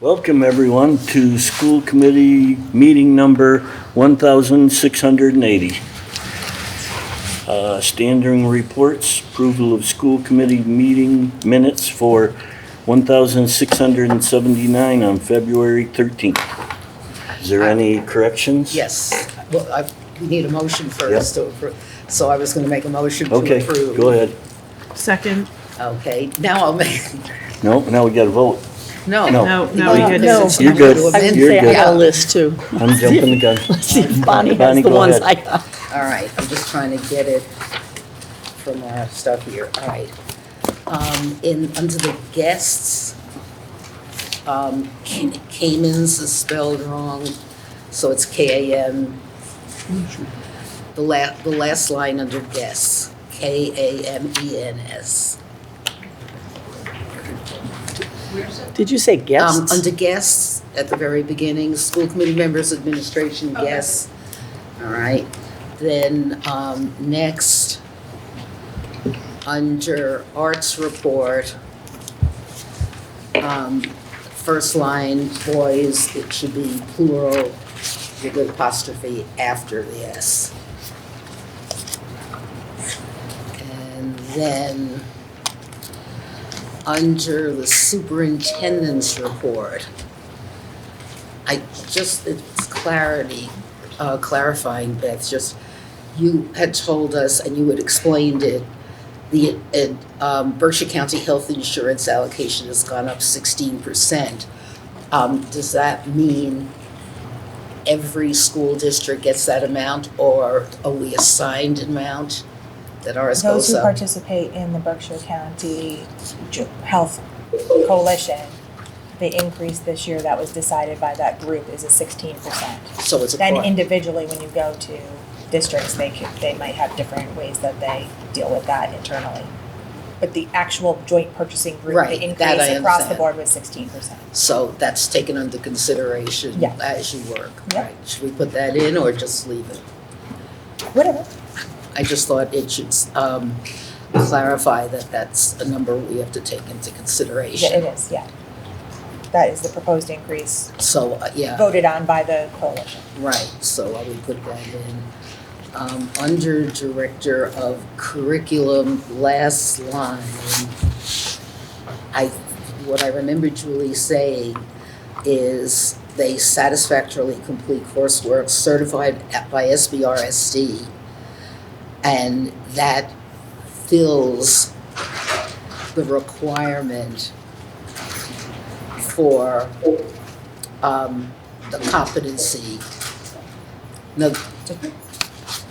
Welcome, everyone, to school committee meeting number 1680. Standing reports, approval of school committee meeting minutes for 1679 on February 13th. Is there any corrections? Yes, well, we need a motion first to approve, so I was going to make a motion to Okay, approve. go ahead. Second. Okay, now I'll make, No, now we got to vote. no. No, we good. because it's You're not good. going to I amend. didn't say I good. got a list too. I'm jumping the gun. Let's see if Bonnie has Bonnie, the go ones ahead. I got. All right, I'm just trying to get it from our stuff here. All right. Under the guests, Kamens is spelled wrong, so it's K-A-M. The last line under guests, K-A-M-E-N-S. Did you say guests? Under guests, at the very beginning, school committee members, administration, guests. All right. Then next, under arts report, first line, boys, it should be plural with an apostrophe after the S. And then under the superintendent's report, it's clarifying, Beth, just, you had told us and you had explained it, the Berkshire County health insurance allocation has gone up 16%. Does that mean every school district gets that amount, or are we assigned an amount that ours Those goes who up? participate in the Berkshire County Health Coalition, the increase this year that was decided by that group is a 16%. So it's a Then part. individually, when you go to districts, they might have different ways that they deal with that internally. But the actual joint purchasing group, Right, the that I increase across the understand. board was 16%. So that's taken under consideration Yeah. as you work. Yeah. Right. Should we put that in or just leave it? Whatever. I just thought it should clarify that that's a number we have to take into consideration. Yeah, it is, yeah. That is the proposed increase So, yeah, voted on by the coalition. right, so I would put that in. Under Director of Curriculum, last line, what I remember Julie saying is they satisfactorily complete coursework certified by R.S.D. And that fills the requirement for the competency. No,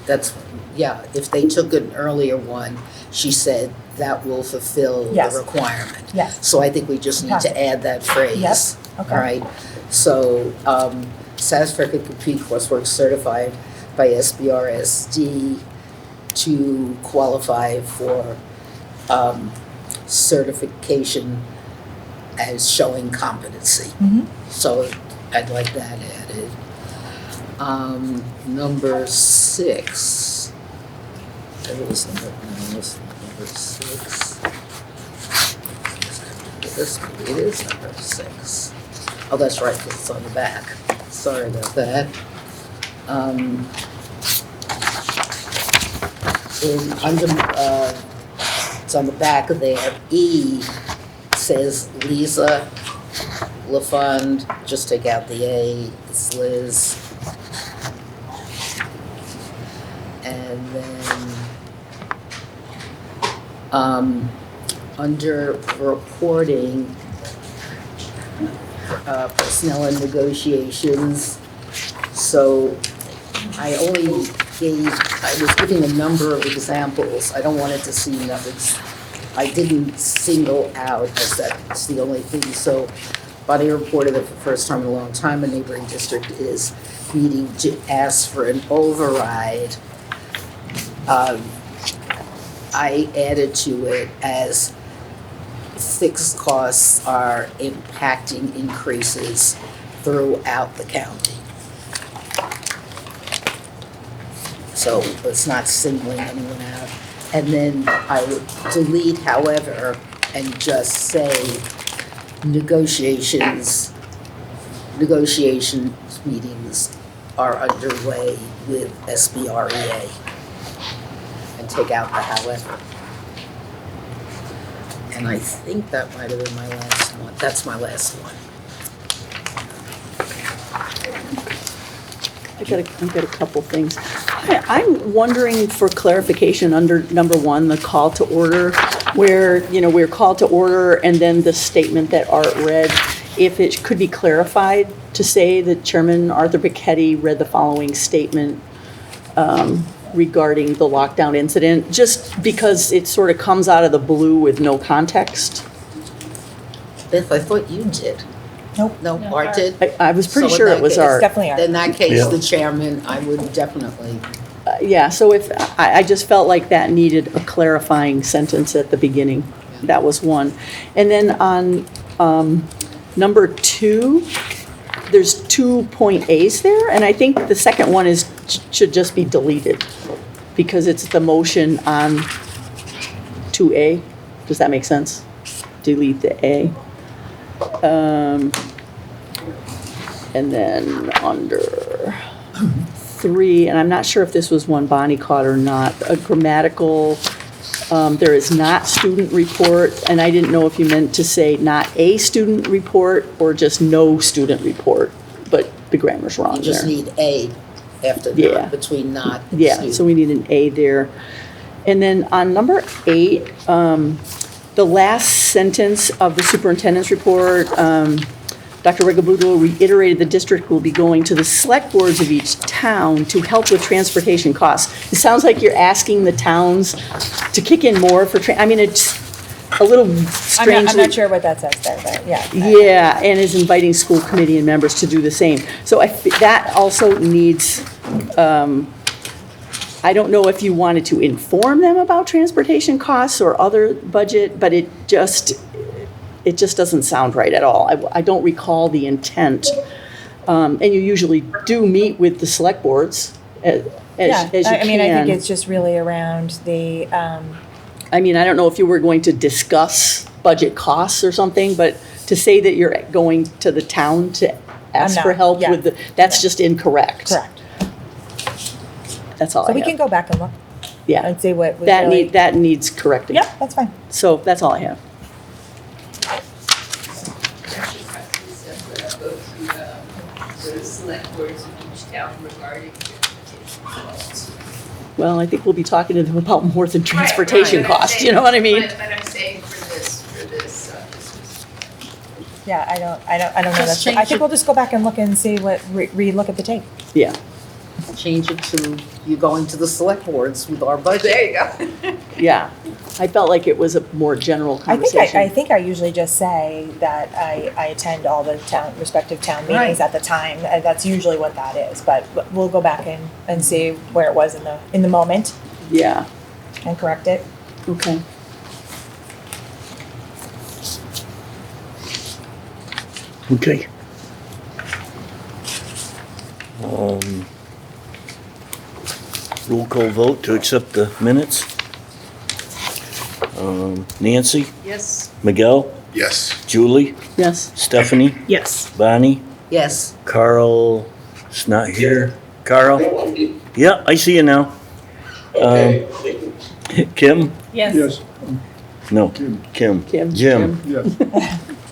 that's, yeah, if they took an earlier one, she said that will fulfill the Yes. requirement. Yes. So I think we just need to add that phrase. Yep, okay. All right, so satisfactory complete coursework certified by SBRSD to qualify for certification as showing competency. Mhm. So I'd like that added. Number 6. It was number 6. It is number 6. Oh, that's right, it's on the back. Sorry about that. It's on the back of there. E says Lisa LaFond, just take out the A, it's Liz. And then, under reporting, personnel and negotiations, so I was giving a number of examples. I don't want it to seem that I didn't single out as that's the only thing. So Bonnie reported that for the first time in a long time, a neighboring district is needing to ask for an override. I added to it as fixed costs are impacting increases throughout the county. So it's not singling anyone out. And then I would delete however and just say negotiations negotiation meetings are underway with SBREA. And take out the however. And I think that might have been my last one. That's my last one. I've got a couple things. I'm wondering for clarification under number one, the call to order, where, we're called to order and then the statement that Art read, if it could be clarified to say that Chairman Arthur Piketty read the following statement regarding the lockdown incident, just because it sort of comes out of the blue with no context. Beth, I thought you did. Nope. No, Art did? I was pretty So in sure that it was case, Art. Definitely are. In that case, Yeah. the chairman, I would definitely, Yeah, so if, I just felt like that needed a clarifying sentence at the beginning. That was one. And then on number two, there's 2 point A's there, and I think the second one should just be deleted because it's the motion on 2A. Does that make sense? Delete the A. And then under 3, and I'm not sure if this was one Bonnie caught or not, a grammatical, there is not student report, and I didn't know if you meant to say not a student report or just no student report, but the grammar's wrong you there. just need a after Yeah. not, between not and Yeah, student. so we need an A there. And then on number 8, the last sentence of the superintendent's report, Dr. Regabudo reiterated the district will be going to the select boards of each town to help with transportation costs. It sounds like you're asking the towns to kick in more for, it's a little strangely. I'm not sure what that says there, but yeah. Yeah, and is inviting school committee and members to do the same. So that also needs, I don't know if you wanted to inform them about transportation costs or other budget, but it just doesn't sound right at all. I don't recall the intent. And you usually do meet with the select boards as you Yeah, can. I think it's just really around the, I don't know if you were going to discuss budget costs or something, but to say that you're going to the town to ask for not, help yeah. with that's just incorrect. correct. That's all I So have. we can go back and look Yeah, and see what was really. that needs correcting. Yep, that's fine. So that's all I have. Go to the select boards in each town regarding transportation costs. Well, I think we'll be talking to them about more than transportation Right, but I'm costs, saying- you know what I mean? But I'm saying for this, Yeah, I don't know. Just That's- change I think it. we'll just go back and look and see re-look at the tape. Yeah, Change it to you going to the select boards with our budget. there you go. yeah. I felt like it was a more general conversation. I think I usually just say that I attend all the respective town meetings Right. at the time. That's usually what that is, but we'll go back and see where it was in the moment Yeah, and correct it. okay. Okay. Roll call vote to accept the minutes. Nancy, Yes. Miguel, Yes. Julie, Yes, Stephanie, yes. Bonnie, Yes, Carl is not here. Carl? Yeah, I see you now. Kim? Yes. No, Kim. Kim. Jim.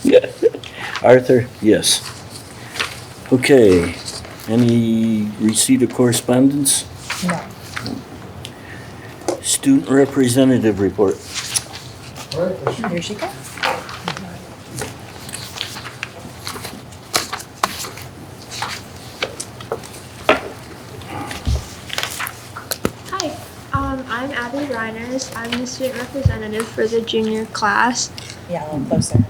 Yes. Arthur? Yes. Okay, any receipt of correspondence? No. Student representative report. Here she comes. Hi, I'm Abby Reiners. I'm the student representative for the junior class. Yeah, a little closer.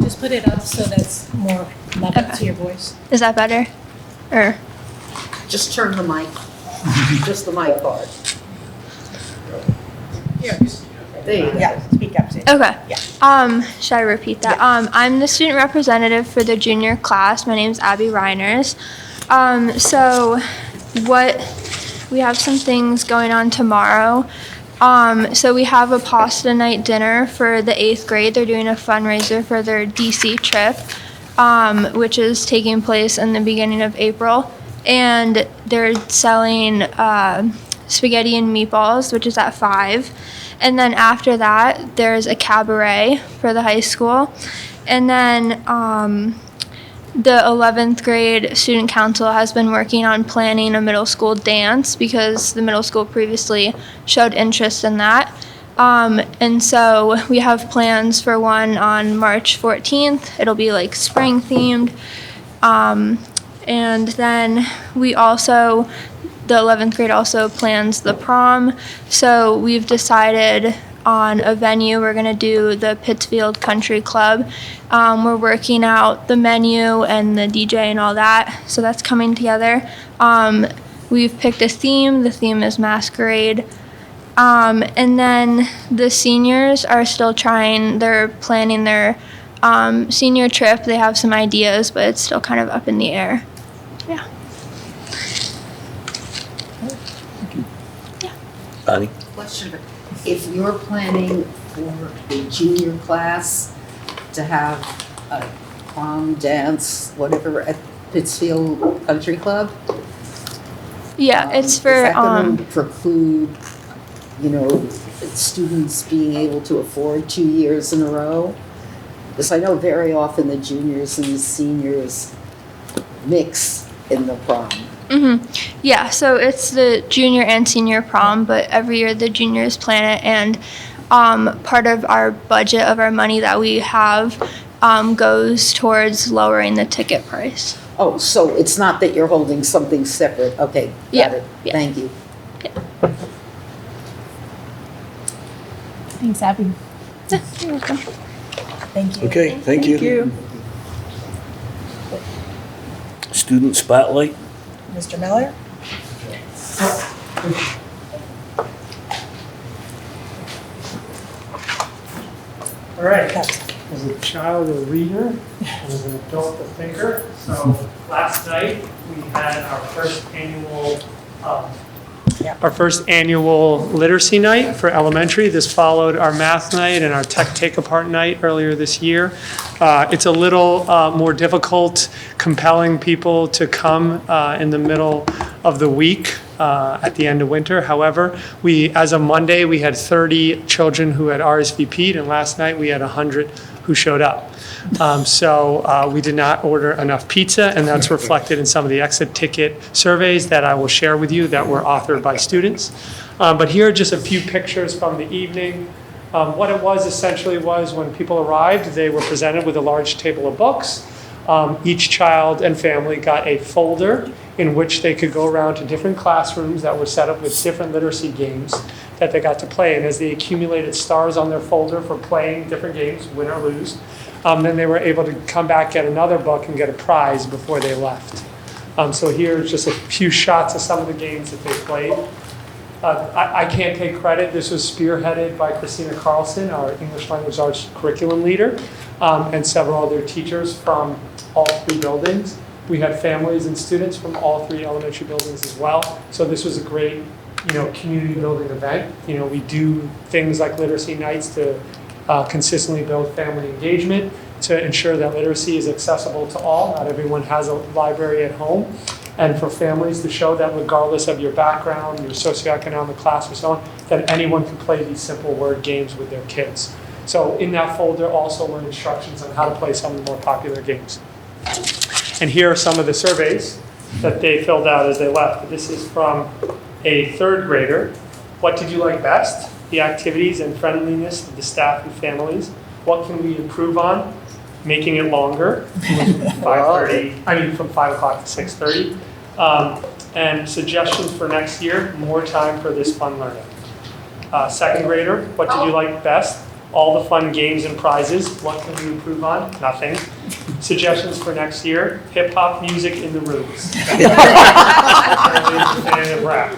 Just put it up so that's more level to your voice. Is that better? Or just turn the mic, just the mic part. There you go. Yeah, speak up, Sue. okay. Yeah. Should I repeat that? I'm the student representative for the junior class. My name's Abby Reiners. So what we have some things going on tomorrow. So we have a pasta night dinner for the 8th grade. They're doing a fundraiser for their DC trip, which is taking place in the beginning of April. And they're selling spaghetti and meatballs, which is at 5. And then after that, there's a cabaret for the high school. And then the 11th grade student council has been working on planning a middle school dance because the middle school previously showed interest in that. And so we have plans for one on March 14th. It'll be like spring themed. And then we also, the 11th grade also plans the prom. So we've decided on a venue. We're going to do the Pittsfield Country Club. We're working out the menu and the DJ and all that. So that's coming together. We've picked a theme. The theme is masquerade. And then the seniors are still trying. They're planning their senior trip. They have some ideas, but it's still kind of up in the air. Yeah. Bonnie? Question, if you're planning for the junior class to have a prom dance, whatever, at Pittsfield Country Club? Yeah, it's for, Is that going to preclude, students being able to afford 2 years in a row? Because I know very often the juniors and the seniors mix in the prom. Yeah, so it's the junior and senior prom, but every year the juniors plan it, and part of our budget of our money that we have goes towards lowering the ticket price. Oh, so it's not that you're holding something separate. Okay, got Yeah, it. yeah. Thank you. Thanks, Abby. You're welcome. Thank you. Okay, thank you. Student spotlight? Mr. Miller? All right, as a child, a reader, and as an adult, a thinker. So last night, we had our first annual literacy night for elementary. This followed our math night and our tech take-apart night earlier this year. It's a little more difficult compelling people to come in the middle of the week at the end of winter. However, as of Monday, we had 30 children who had RSVP'd, and last night we had 100 who showed up. So we did not order enough pizza, and that's reflected in some of the exit ticket surveys that I will share with you that were authored by students. But here are just a few pictures from the evening. What it was essentially was when people arrived, they were presented with a large table of books. Each child and family got a folder in which they could go around to different classrooms that were set up with different literacy games that they got to play. And as they accumulated stars on their folder for playing different games, win or lose, then they were able to come back, get another book, and get a prize before they left. So here's just a few shots of some of the games that they played. I can't take credit. This was spearheaded by Christina Carlson, our English Language Arts curriculum leader, and several other teachers from all 3 buildings. We had families and students from all 3 elementary buildings as well. So this was a great, community building event. We do things like literacy nights to consistently build family engagement, to ensure that literacy is accessible to all. Not everyone has a library at home. And for families to show that regardless of your background, your socioeconomic class or so on, that anyone can play these simple word games with their kids. So in that folder also were instructions on how to play some of the more popular games. And here are some of the surveys that they filled out as they left. This is from a 3rd grader. What did you like best? The activities and friendliness of the staff and families. What can we improve on? Making it longer. From 5 o'clock to 6:30. And suggestions for next year, more time for this fun learning. 2nd grader, what did you like best? All the fun games and prizes. What can we improve on? Nothing. Suggestions for next year, hip hop music in the rooms. Fan of rap.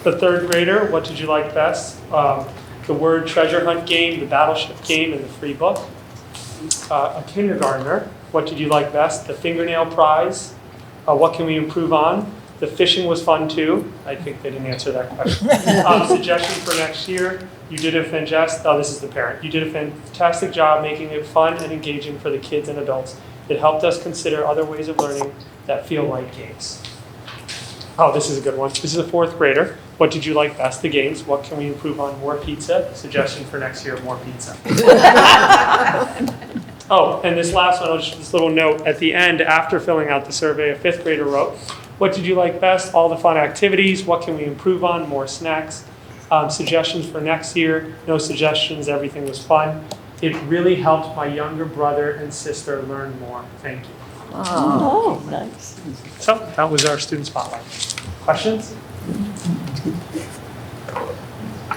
The 3rd grader, what did you like best? The word treasure hunt game, the battleship game, and the free book. A kindergartner, what did you like best? The fingernail prize. What can we improve on? The fishing was fun too. I think they didn't answer that question. Suggestion for next year, you did a this is the parent. You did a fantastic job making it fun and engaging for the kids and adults. It helped us consider other ways of learning that feel like games. Oh, this is a good one. This is a fourth grader. What did you like best? The games. What can we improve on? More pizza. Suggestion for next year, more pizza. Oh, and this last one, this little note at the end, after filling out the survey, a fifth grader wrote, what did you like best? All the fun activities. What can we improve on? More snacks. Suggestions for next year. No suggestions. Everything was fun. It really helped my younger brother and sister learn more. Thank you. Oh, nice. So that was our student spotlight. Questions?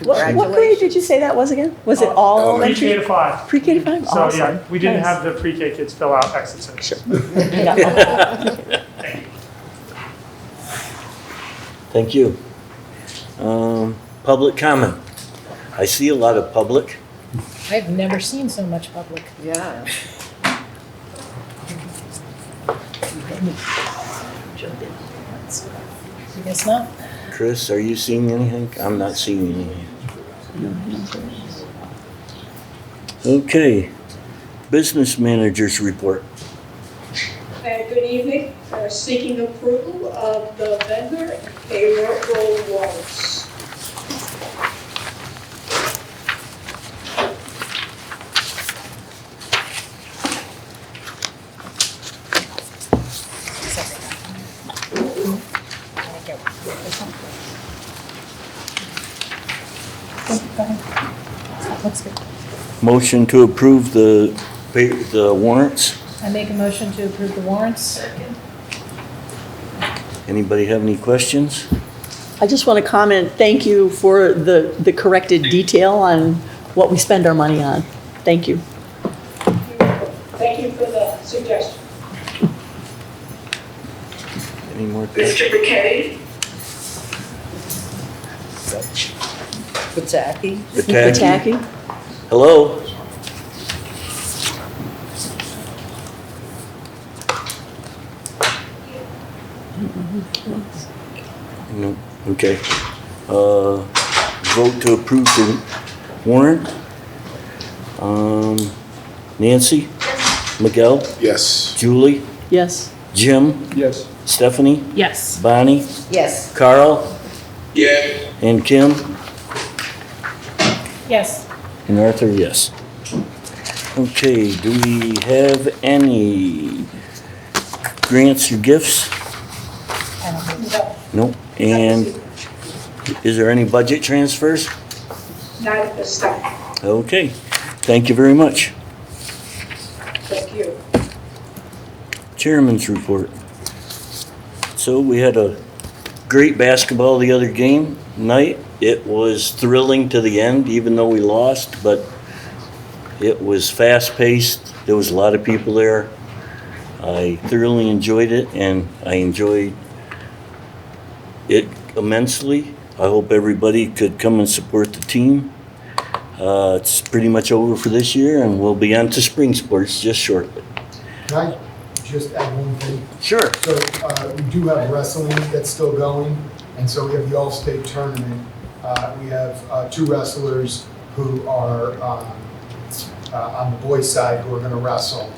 What grade did you say that was again? Was it all Pre-K elementary? to 5. Pre-K to 5? So Awesome. yeah, we didn't Nice. have the pre-K kids fill out exit surveys. Sure. Yeah. Thank you. Public comment. I see a lot of public. I've never seen so much public. Yeah. I guess not. Chris, are you seeing anything? I'm not seeing anything. Okay. Business managers report. Good evening. Seeking approval of the vendor and payroll warrants. Looks good. Motion to approve the warrants. I make a motion to approve the warrants. Anybody have any questions? I just want to comment, thank you for the corrected detail on what we spend our money on. Thank you. Thank you for the suggestion. Any more questions? Mr. McKay? Pataki. Pataki? Hello? No, okay. Vote to approve the warrant. Nancy? Miguel? Yes. Julie? Yes. Jim? Yes. Stephanie? Yes. Bonnie? Yes. Carl? Yeah. And Kim? Yes. And Arthur, yes. Okay, do we have any grants or gifts? I don't think so. No. And is there any budget transfers? Not at this time. Okay, thank you very much. Thank you. Chairman's report. So we had a great basketball the other game night. It was thrilling to the end, even though we lost, but it was fast-paced. There was a lot of people there. I thoroughly enjoyed it, and I enjoyed it immensely. I hope everybody could come and support the team. It's pretty much over for this year, and we'll be on to spring sports just shortly. Can I just add one thing? Sure. So we do have wrestling that's still going, and so we have the All-State Tournament. We have 2 wrestlers who are on the boys' side who are going to wrestle.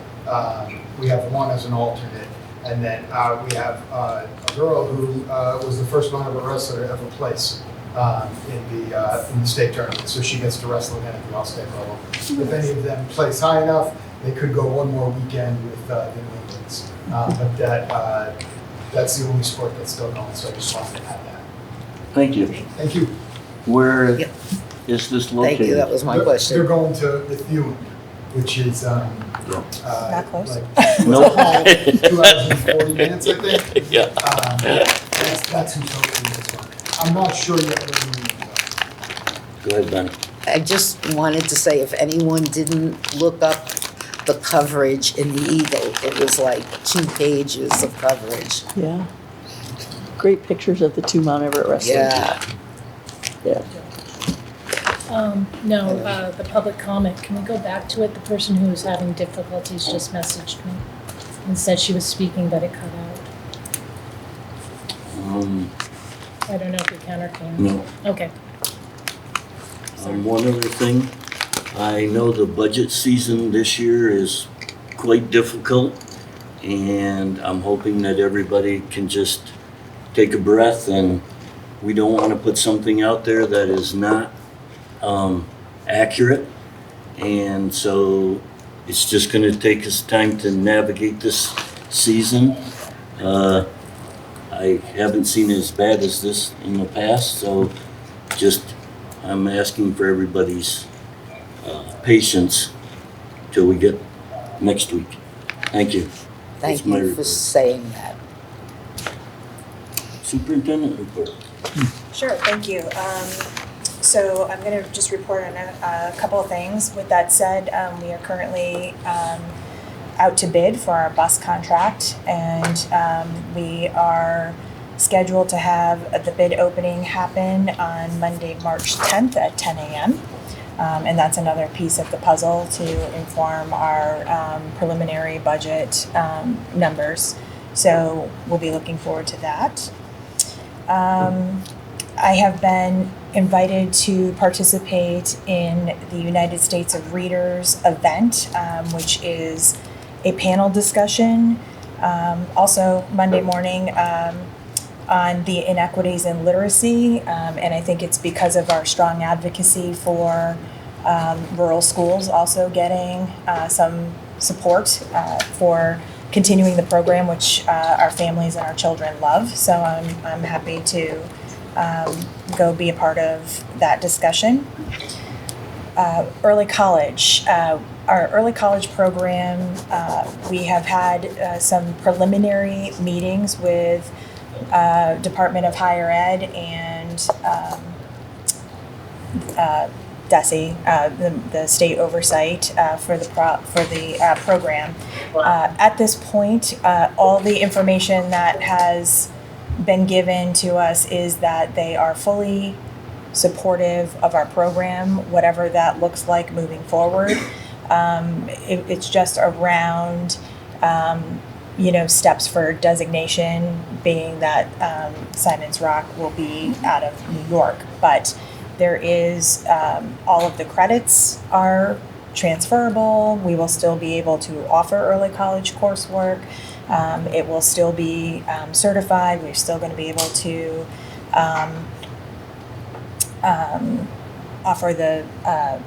We have one as an alternate, and then we have a girl who was the first Montana wrestler to ever place in the state tournament. So she gets to wrestle again at the All-State level. If any of them place high enough, they could go one more weekend with the New Englands. But that's the only sport that's still going, so I just wanted to add that. Thank you. Thank you. Where Yep. is this located? Thank you, that was my They're question. going to Bethune, which is Not close. like Nope. 2 hours and 40 minutes, I think. Yeah. That's who's hosting this one. I'm not sure yet where we're going to go. Go ahead, Ben. I just wanted to say, if anyone didn't look up the coverage in the Eagle, it was like 2 pages of coverage. Yeah. Great pictures of the 2 Mount Everett wrestlers. Yeah. Yeah. No, the public comment, can we go back to it? The person who was having difficulties just messaged me and said she was speaking, but it cut out. I don't know if you can or can't. No. Okay. One other thing, I know the budget season this year is quite difficult, and I'm hoping that everybody can just take a breath, and we don't want to put something out there that is not accurate. And so it's just going to take us time to navigate this season. I haven't seen it as bad as this in the past, so just I'm asking for everybody's patience till we get next week. Thank you. Thank That's my you for report. saying that. Superintendent report. Sure, thank you. So I'm going to just report on a couple of things. With that said, we are currently out to bid for our bus contract, and we are scheduled to have the bid opening happen on Monday, March 10th at 10 a.m. And that's another piece of the puzzle to inform our preliminary budget numbers. So we'll be looking forward to that. I have been invited to participate in the United States of Readers event, which is a panel discussion, also Monday morning, on the inequities in literacy. And I think it's because of our strong advocacy for rural schools also getting some support for continuing the program, which our families and our children love. So I'm happy to go be a part of that discussion. Early college. Our early college program, we have had some preliminary meetings with Department of Higher Ed and DESE, the state oversight for the program. At this point, all the information that has been given to us is that they are fully supportive of our program, whatever that looks like moving forward. It's just around steps for designation, being that Simon's Rock will be out of New York. But there is, all of the credits are transferable. We will still be able to offer early college coursework. It will still be certified. We're still going to be able to offer the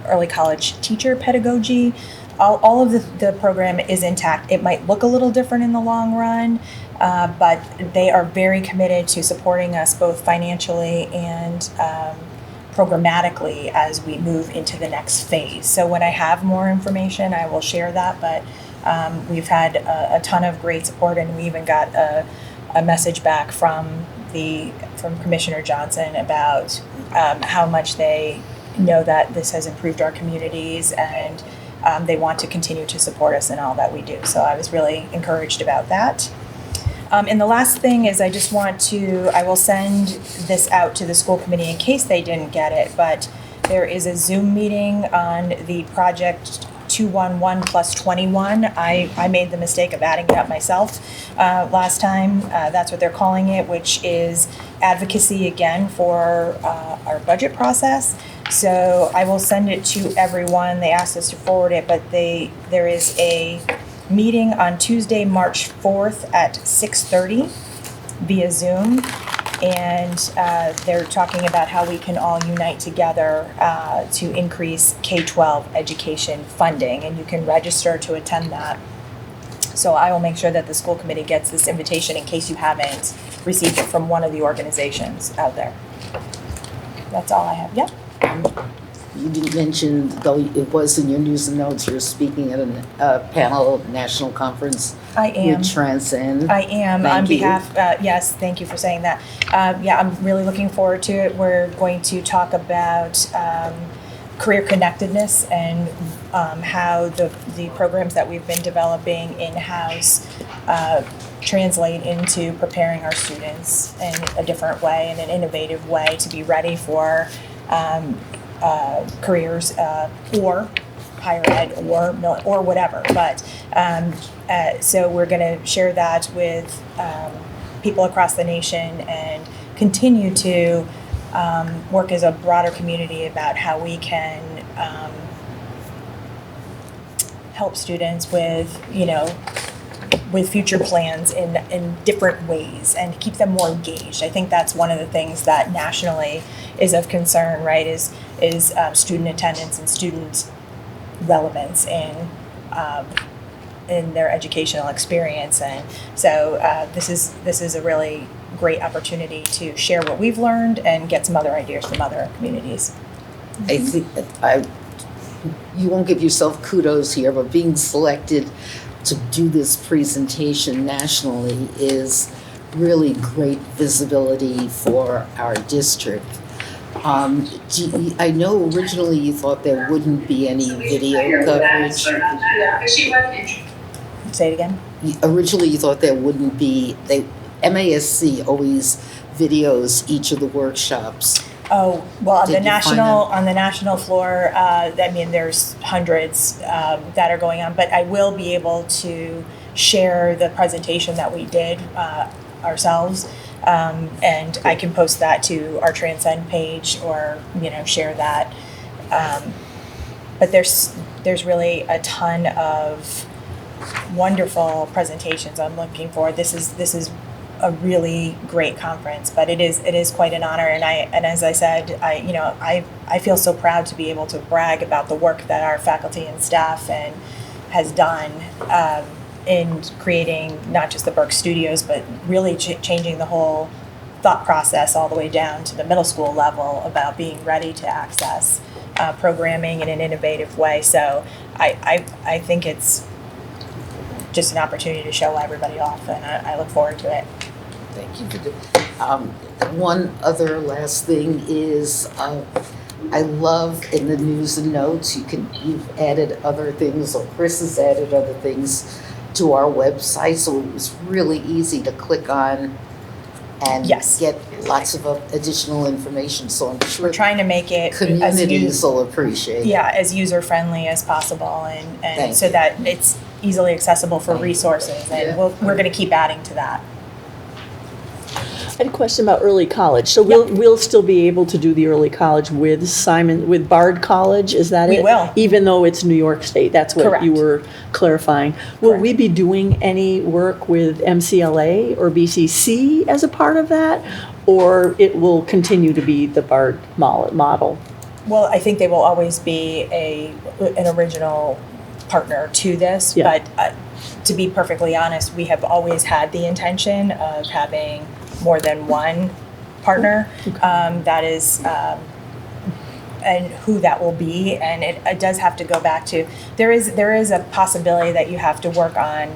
early college teacher pedagogy. All of the program is intact. It might look a little different in the long run, but they are very committed to supporting us both financially and programmatically as we move into the next phase. So when I have more information, I will share that, but we've had a ton of great support, and we even got a message back from Commissioner Johnson about how much they know that this has improved our communities, and they want to continue to support us in all that we do. So I was really encouraged about that. And the last thing is I will send this out to the school committee in case they didn't get it, but there is a Zoom meeting on the project 211 plus 21. I made the mistake of adding it up myself last time. That's what they're calling it, which is advocacy again for our budget process. So I will send it to everyone. They asked us to forward it, but there is a meeting on Tuesday, March 4th at 6:30 via Zoom. And they're talking about how we can all unite together to increase K-12 education funding. And you can register to attend that. So I will make sure that the school committee gets this invitation in case you haven't received it from one of the organizations out there. That's all I have. Yep. You didn't mention, though it was in your news and notes, you're speaking at a panel national conference. I am. With Transcend. I am. Thank On you. behalf, yes, thank you for saying that. Yeah, I'm really looking forward to it. We're going to talk about career connectedness and how the programs that we've been developing in-house translate into preparing our students in a different way, in an innovative way, to be ready for careers or higher ed or whatever. But so we're going to share that with people across the nation and continue to work as a broader community about how we can help students with, with future plans in different ways and keep them more engaged. I think that's one of the things that nationally is of concern, right, is student attendance and student relevance in their educational experience. And so this is a really great opportunity to share what we've learned and get some other ideas from other communities. I think that you won't give yourself kudos here, but being selected to do this presentation nationally is really great visibility for our district. I know originally you thought there wouldn't be any video coverage. Say it again. Originally you thought there wouldn't be, MASC always videos each of the workshops. Oh, well, on Did the you find national floor, there's hundreds that are going on, but I will be able to share the presentation that we did ourselves, and I can post that to our Transcend page or, share that. But there's really a ton of wonderful presentations I'm looking for. This is a really great conference, but it is quite an honor. And as I said, I feel so proud to be able to brag about the work that our faculty and staff has done in creating not just the Berk Studios, but really changing the whole thought process all the way down to the middle school level about being ready to access programming in an innovative way. So I think it's just an opportunity to show everybody off, and I look forward to it. Thank you. One other last thing is I love in the news and notes, you've added other things, or Chris has added other things to our website, so it was really easy to click on and Yes. get lots of additional information. So I'm sure We're trying to make it communities will appreciate it. as user friendly as possible, and Thank so you. that it's easily accessible for Thank you. resources, and Yeah. we're going to keep adding to that. I had a question about early college. So we'll still be able to do the early college with Bard College, is that We it? will. Even though it's New York State, that's what Correct. you were clarifying. Will Correct. we be doing any work with MCLA or BCC as a part of that? Or it will continue to be the Bard model? Well, I think they will always be an original partner to this, Yeah. but to be perfectly honest, we have always had the intention of having more than one partner. That is, and who that will be, and it does have to go back to, there is a possibility that you have to work on,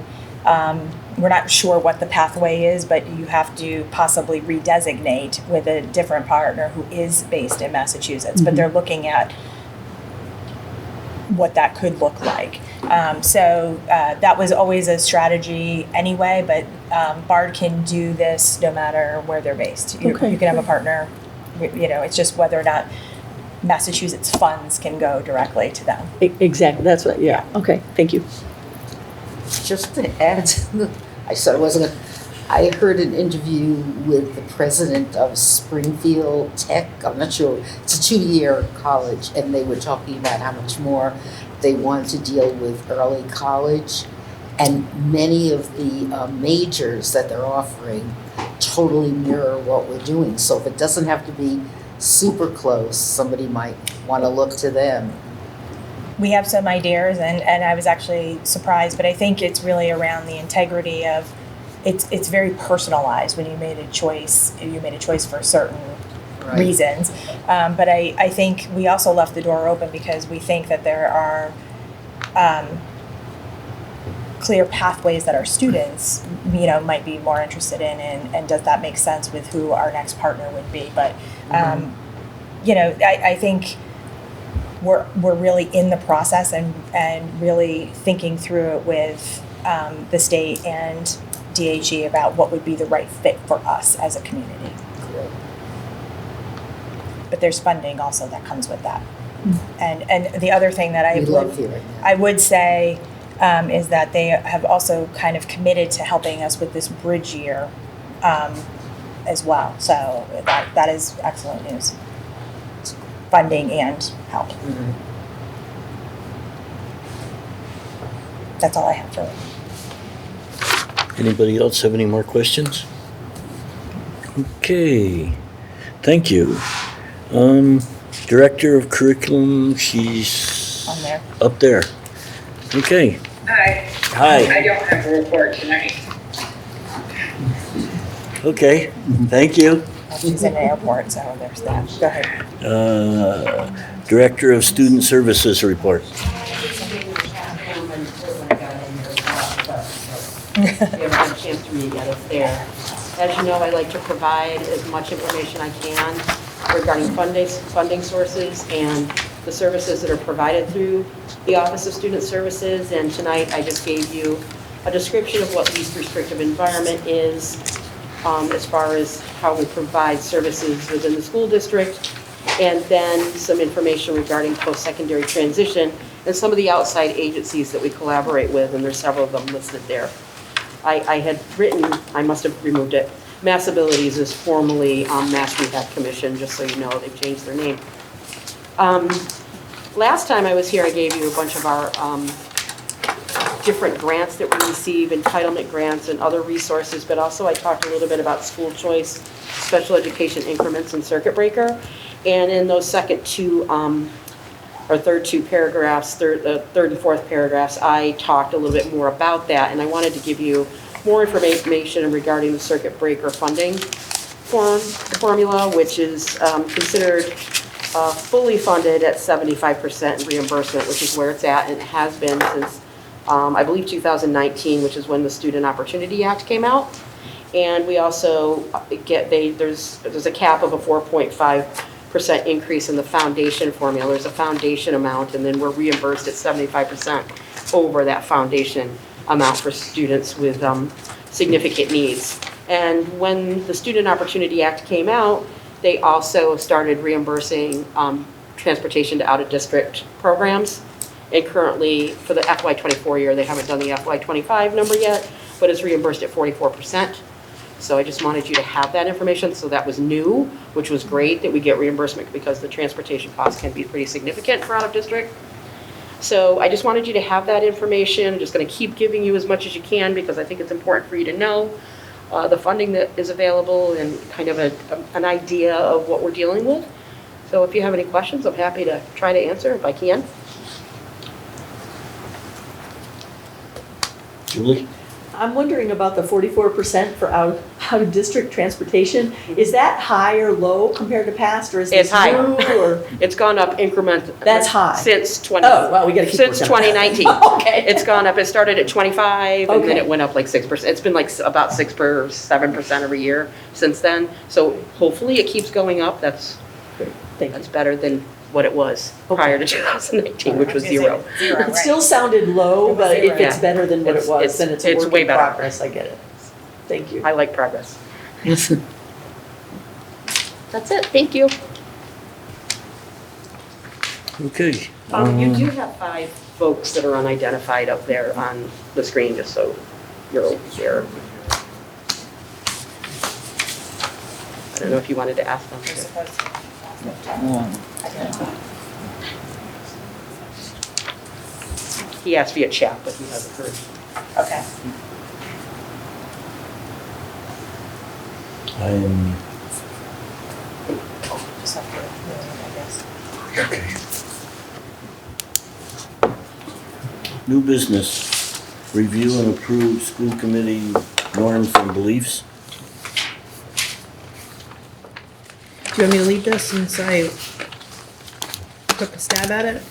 we're not sure what the pathway is, but you have to possibly redesignate with a different partner who is based in Massachusetts, but they're looking at what that could look like. So that was always a strategy anyway, but Bard can do this no matter where they're based. You can have a partner, it's just whether or not Massachusetts funds can go directly to them. Exactly, that's what, yeah. Okay, thank you. Just to add, I heard an interview with the president of Springfield Tech. I'm not sure, it's a 2-year college, and they were talking about how much more they want to deal with early college. And many of the majors that they're offering totally mirror what we're doing. So if it doesn't have to be super close, somebody might want to look to them. We have some ideas, and I was actually surprised, but I think it's really around the integrity of, it's very personalized when you made a choice for certain Right. reasons. But I think we also left the door open because we think that there are clear pathways that our students, might be more interested in, and does that make sense with who our next partner would be? But, I think we're really in the process and really thinking through it with the state and DHE about what would be the right fit for us as a community. But there's funding also that comes with that. And the other thing that We love hearing that. I would say is that they have also kind of committed to helping us with this bridge year as well. So that is excellent news. Funding and help. That's all I have for it. Anybody else have any more questions? Okay, thank you. Director of Curriculum, she's On there. up there. Okay, Hi. hi. I don't have a report tonight. Okay, thank you. She's in the airport, so there's that. Go ahead. Director of Student Services report. You haven't had a chance to read it yet, it's there. As you know, I like to provide as much information I can regarding funding sources and the services that are provided through the Office of Student Services. And tonight, I just gave you a description of what least restrictive environment is, as far as how we provide services within the school district, and then some information regarding post-secondary transition and some of the outside agencies that we collaborate with, and there's several of them listed there. I had written, I must have removed it, Mass Abilities is formerly Mass Rehab Commission, just so you know, they've changed their name. Last time I was here, I gave you a bunch of our different grants that we receive, entitlement grants and other resources, but also I talked a little bit about school choice, special education increments, and circuit breaker. And in those second two, or third two paragraphs, third and fourth paragraphs, I talked a little bit more about that, and I wanted to give you more information regarding the circuit breaker funding formula, which is considered fully funded at 75% reimbursement, which is where it's at, and it has been since, I believe, 2019, which is when the Student Opportunity Act came out. And we also get, there's a cap of a 4.5% increase in the foundation formula. There's a foundation amount, and then we're reimbursed at 75% over that foundation amount for students with significant needs. And when the Student Opportunity Act came out, they also started reimbursing transportation to out-of-district programs. And currently, for the FY24 year, they haven't done the FY25 number yet, but it's reimbursed at 44%. So I just wanted you to have that information. So that was new, which was great that we get reimbursement because the transportation costs can be pretty significant for out-of-district. So I just wanted you to have that information. I'm just going to keep giving you as much as you can because I think it's important for you to know the funding that is available and kind of an idea of what we're dealing with. So if you have any questions, I'm happy to try to answer if I can. Julie? I'm wondering about the 44% for out-of-district transportation. Is that high or low compared to past, or is this It's high. new, or? It's gone up increment. That's high. Since Oh, well, we gotta keep since working on 2019. that. Okay. It's gone up. It started at 25, and then Okay. it went up like 6%. It's been like about 6 or 7% every year since then. So hopefully it keeps going up. That's Thank you. that's better than what it was prior to 2019, which was zero. Zero, It right. still sounded low, but if it's Yeah. better than what it was, It's- then it's a it's work way in better. progress. I get it. Thank you. I like progress. That's it. Thank you. Okay. You do have 5 folks that are unidentified up there on the screen, just so you're aware. I don't know if you wanted to ask them. You're supposed to ask them to identify. He asked via chat, but he hasn't heard. Okay. I'm, Just have to, I guess. okay. New business. Review and approve school committee norms and beliefs. Do you want me to lead this since I took a stab at it?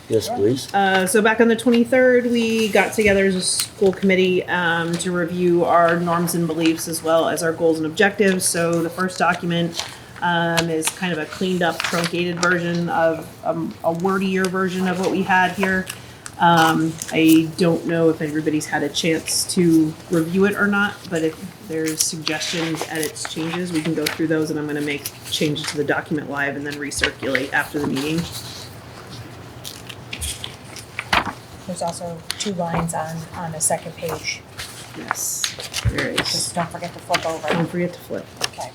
Yes, please. So back on the 23rd, we got together as a school committee to review our norms and beliefs as well as our goals and objectives. So the first document is kind of a cleaned up, truncated version of a wordier version of what we had here. I don't know if everybody's had a chance to review it or not, but if there's suggestions, edits, changes, we can go through those, and I'm going to make changes to the document live and then recirculate after the meeting. There's also 2 lines on the second page Yes. There is. Just don't forget to flip over. Don't forget to flip. Okay.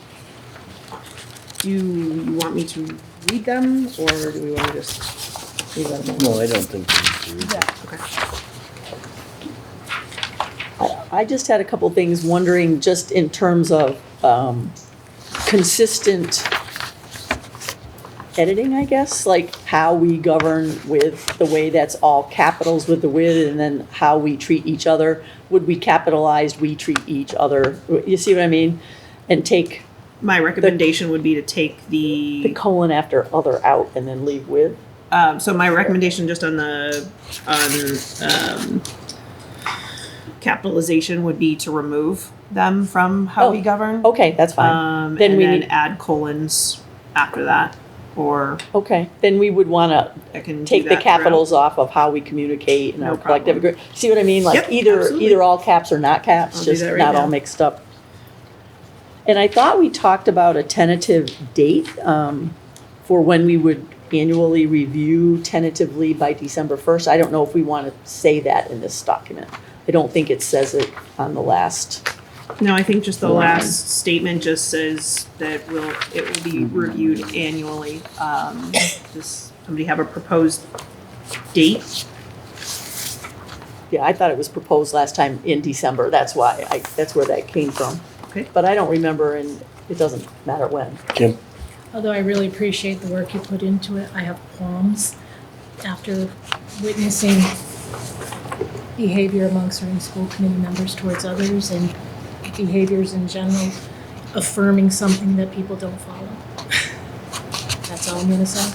Do you want me to read them, or do we want to just leave them? No, I don't think we need to. Okay. I just had a couple things wondering, just in terms of consistent editing, I guess, like how we govern with the way that's all capitals with the with, and then how we treat each other. Would we capitalize, we treat each other? You see what I mean? And take My recommendation would be to take the colon after other out and then leave with. So my recommendation just on capitalization would be to remove them from how we govern. Okay, that's fine. Then we and then need- add colons after that, or Okay, then we would want to I can take do the that capitals off of how we communicate and No our collective problem. agreement. See what I mean? Like Yep, either absolutely. all caps or not caps, I'll do just that right not all now. mixed up. And I thought we talked about a tentative date for when we would annually review tentatively by December 1st. I don't know if we want to say that in this document. I don't think it says it on the last. No, I think just the Line. last statement just says that it will be reviewed annually. Does somebody have a proposed date? Yeah, I thought it was proposed last time in December. That's why that's where that came from. Okay. But I don't remember, and it doesn't matter when. Kim? Although I really appreciate the work you put into it, I have qualms after witnessing behavior among certain school committee members towards others and behaviors in general, affirming something that people don't follow. That's all I'm gonna say.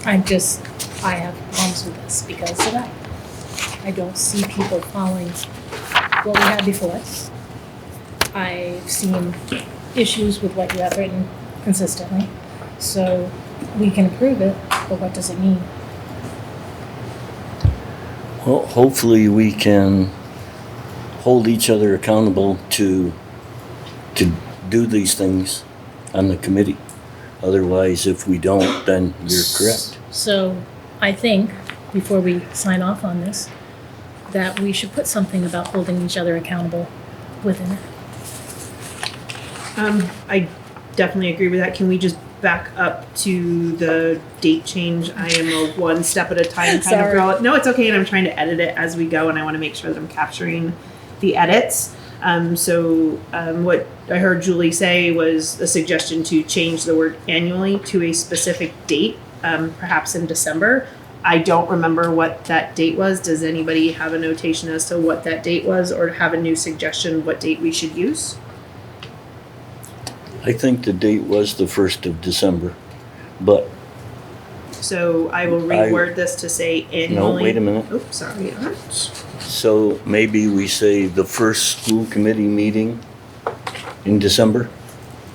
I have qualms with this because of that. I don't see people following what we had before. I've seen issues with what you have written consistently. So we can approve it, but what does it mean? Well, hopefully we can hold each other accountable to do these things on the committee. Otherwise, if we don't, then you're correct. So I think, before we sign off on this, that we should put something about holding each other accountable within it. I definitely agree with that. Can we just back up to the date change? I am a one step at a time kind of Sorry. girl. No, it's okay, and I'm trying to edit it as we go, and I want to make sure that I'm capturing the edits. What I heard Julie say was a suggestion to change the word annually to a specific date, perhaps in December. I don't remember what that date was. Does anybody have a notation as to what that date was, or have a new suggestion what date we should use? I think the date was the 1st of December, but So I will reword this to say annually. no, wait a minute. Oops, sorry. So maybe we say the first school committee meeting in December?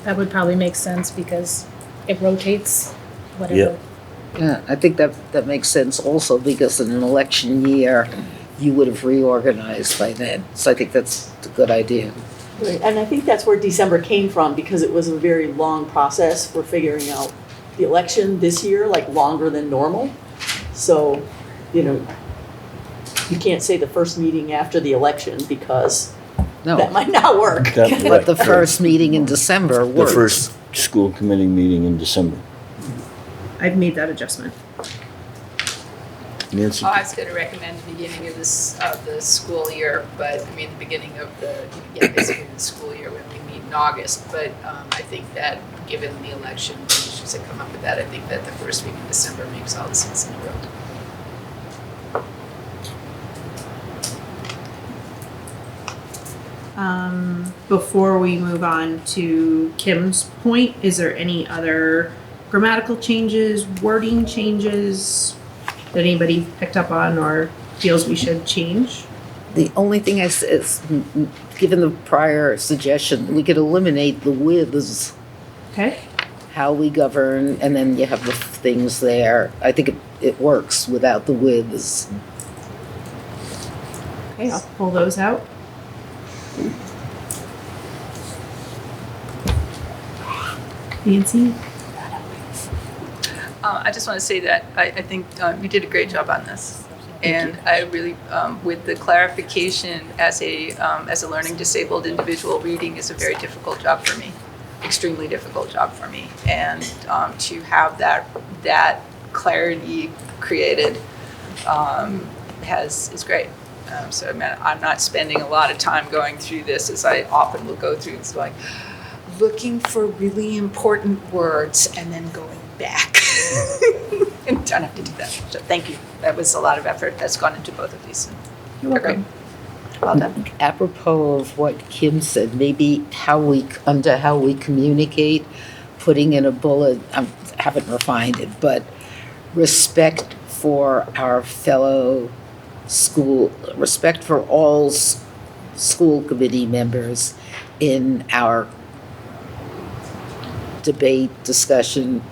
That would probably make sense because it rotates, whatever. Yeah, I think that makes sense also because in an election year, you would have reorganized by then. So I think that's a good idea. Right, and I think that's where December came from, because it was a very long process for figuring out the election this year, like longer than normal. So, you can't say the first meeting after the election because that No, might not work. but the first meeting in December The works. first school committee meeting in December. I've made that adjustment. Nancy? I was gonna recommend the beginning of the school year, but I mean, the beginning of basically the school year when we meet in August. But I think that given the election issues that come up with that, I think that the first week in December makes all the sense in the world. Before we move on to Kim's point, is there any other grammatical changes, wording changes that anybody picked up on or feels we should change? The only thing is, given the prior suggestion, we could eliminate the withs, Okay. how we govern, and then you have the things there. I think it works without the withs. Okay, I'll pull those out. Nancy? I just want to say that I think you did a great job on this. And I really, with the clarification, as a learning disabled individual, reading is a very difficult job for me, extremely difficult job for me. And to have that clarity created is great. So I'm not spending a lot of time going through this, as I often will go through. It's like looking for really important words and then going back. And don't have to do that. So thank you. That was a lot of effort that's gone into both of these. You're welcome. Well done. Apropos of what Kim said, maybe under how we communicate, putting in a bullet, I haven't refined it, but respect for our fellow respect for all school committee members in our debate, discussion.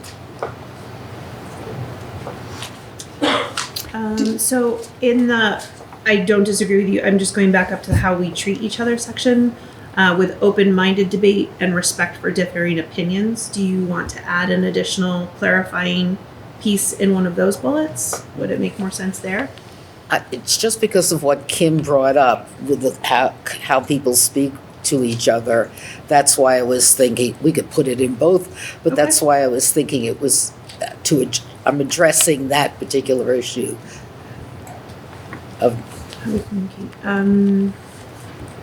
So I don't disagree with you. I'm just going back up to how we treat each other section with open-minded debate and respect for differing opinions. Do you want to add an additional clarifying piece in one of those bullets? Would it make more sense there? It's just because of what Kim brought up with how people speak to each other. That's why I was thinking we could put it in both, but that's why I was thinking it was I'm addressing that particular issue of. How we communicate.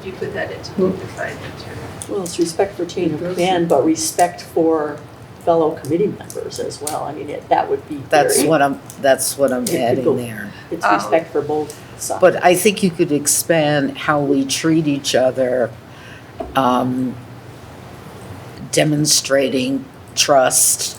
You put that into unified material. Well, it's respect for chain of command, but respect for fellow committee members as well. I mean, that would be That's very, what I'm adding go- there. it's respect for both sides. But I think you could expand how we treat each other, demonstrating trust.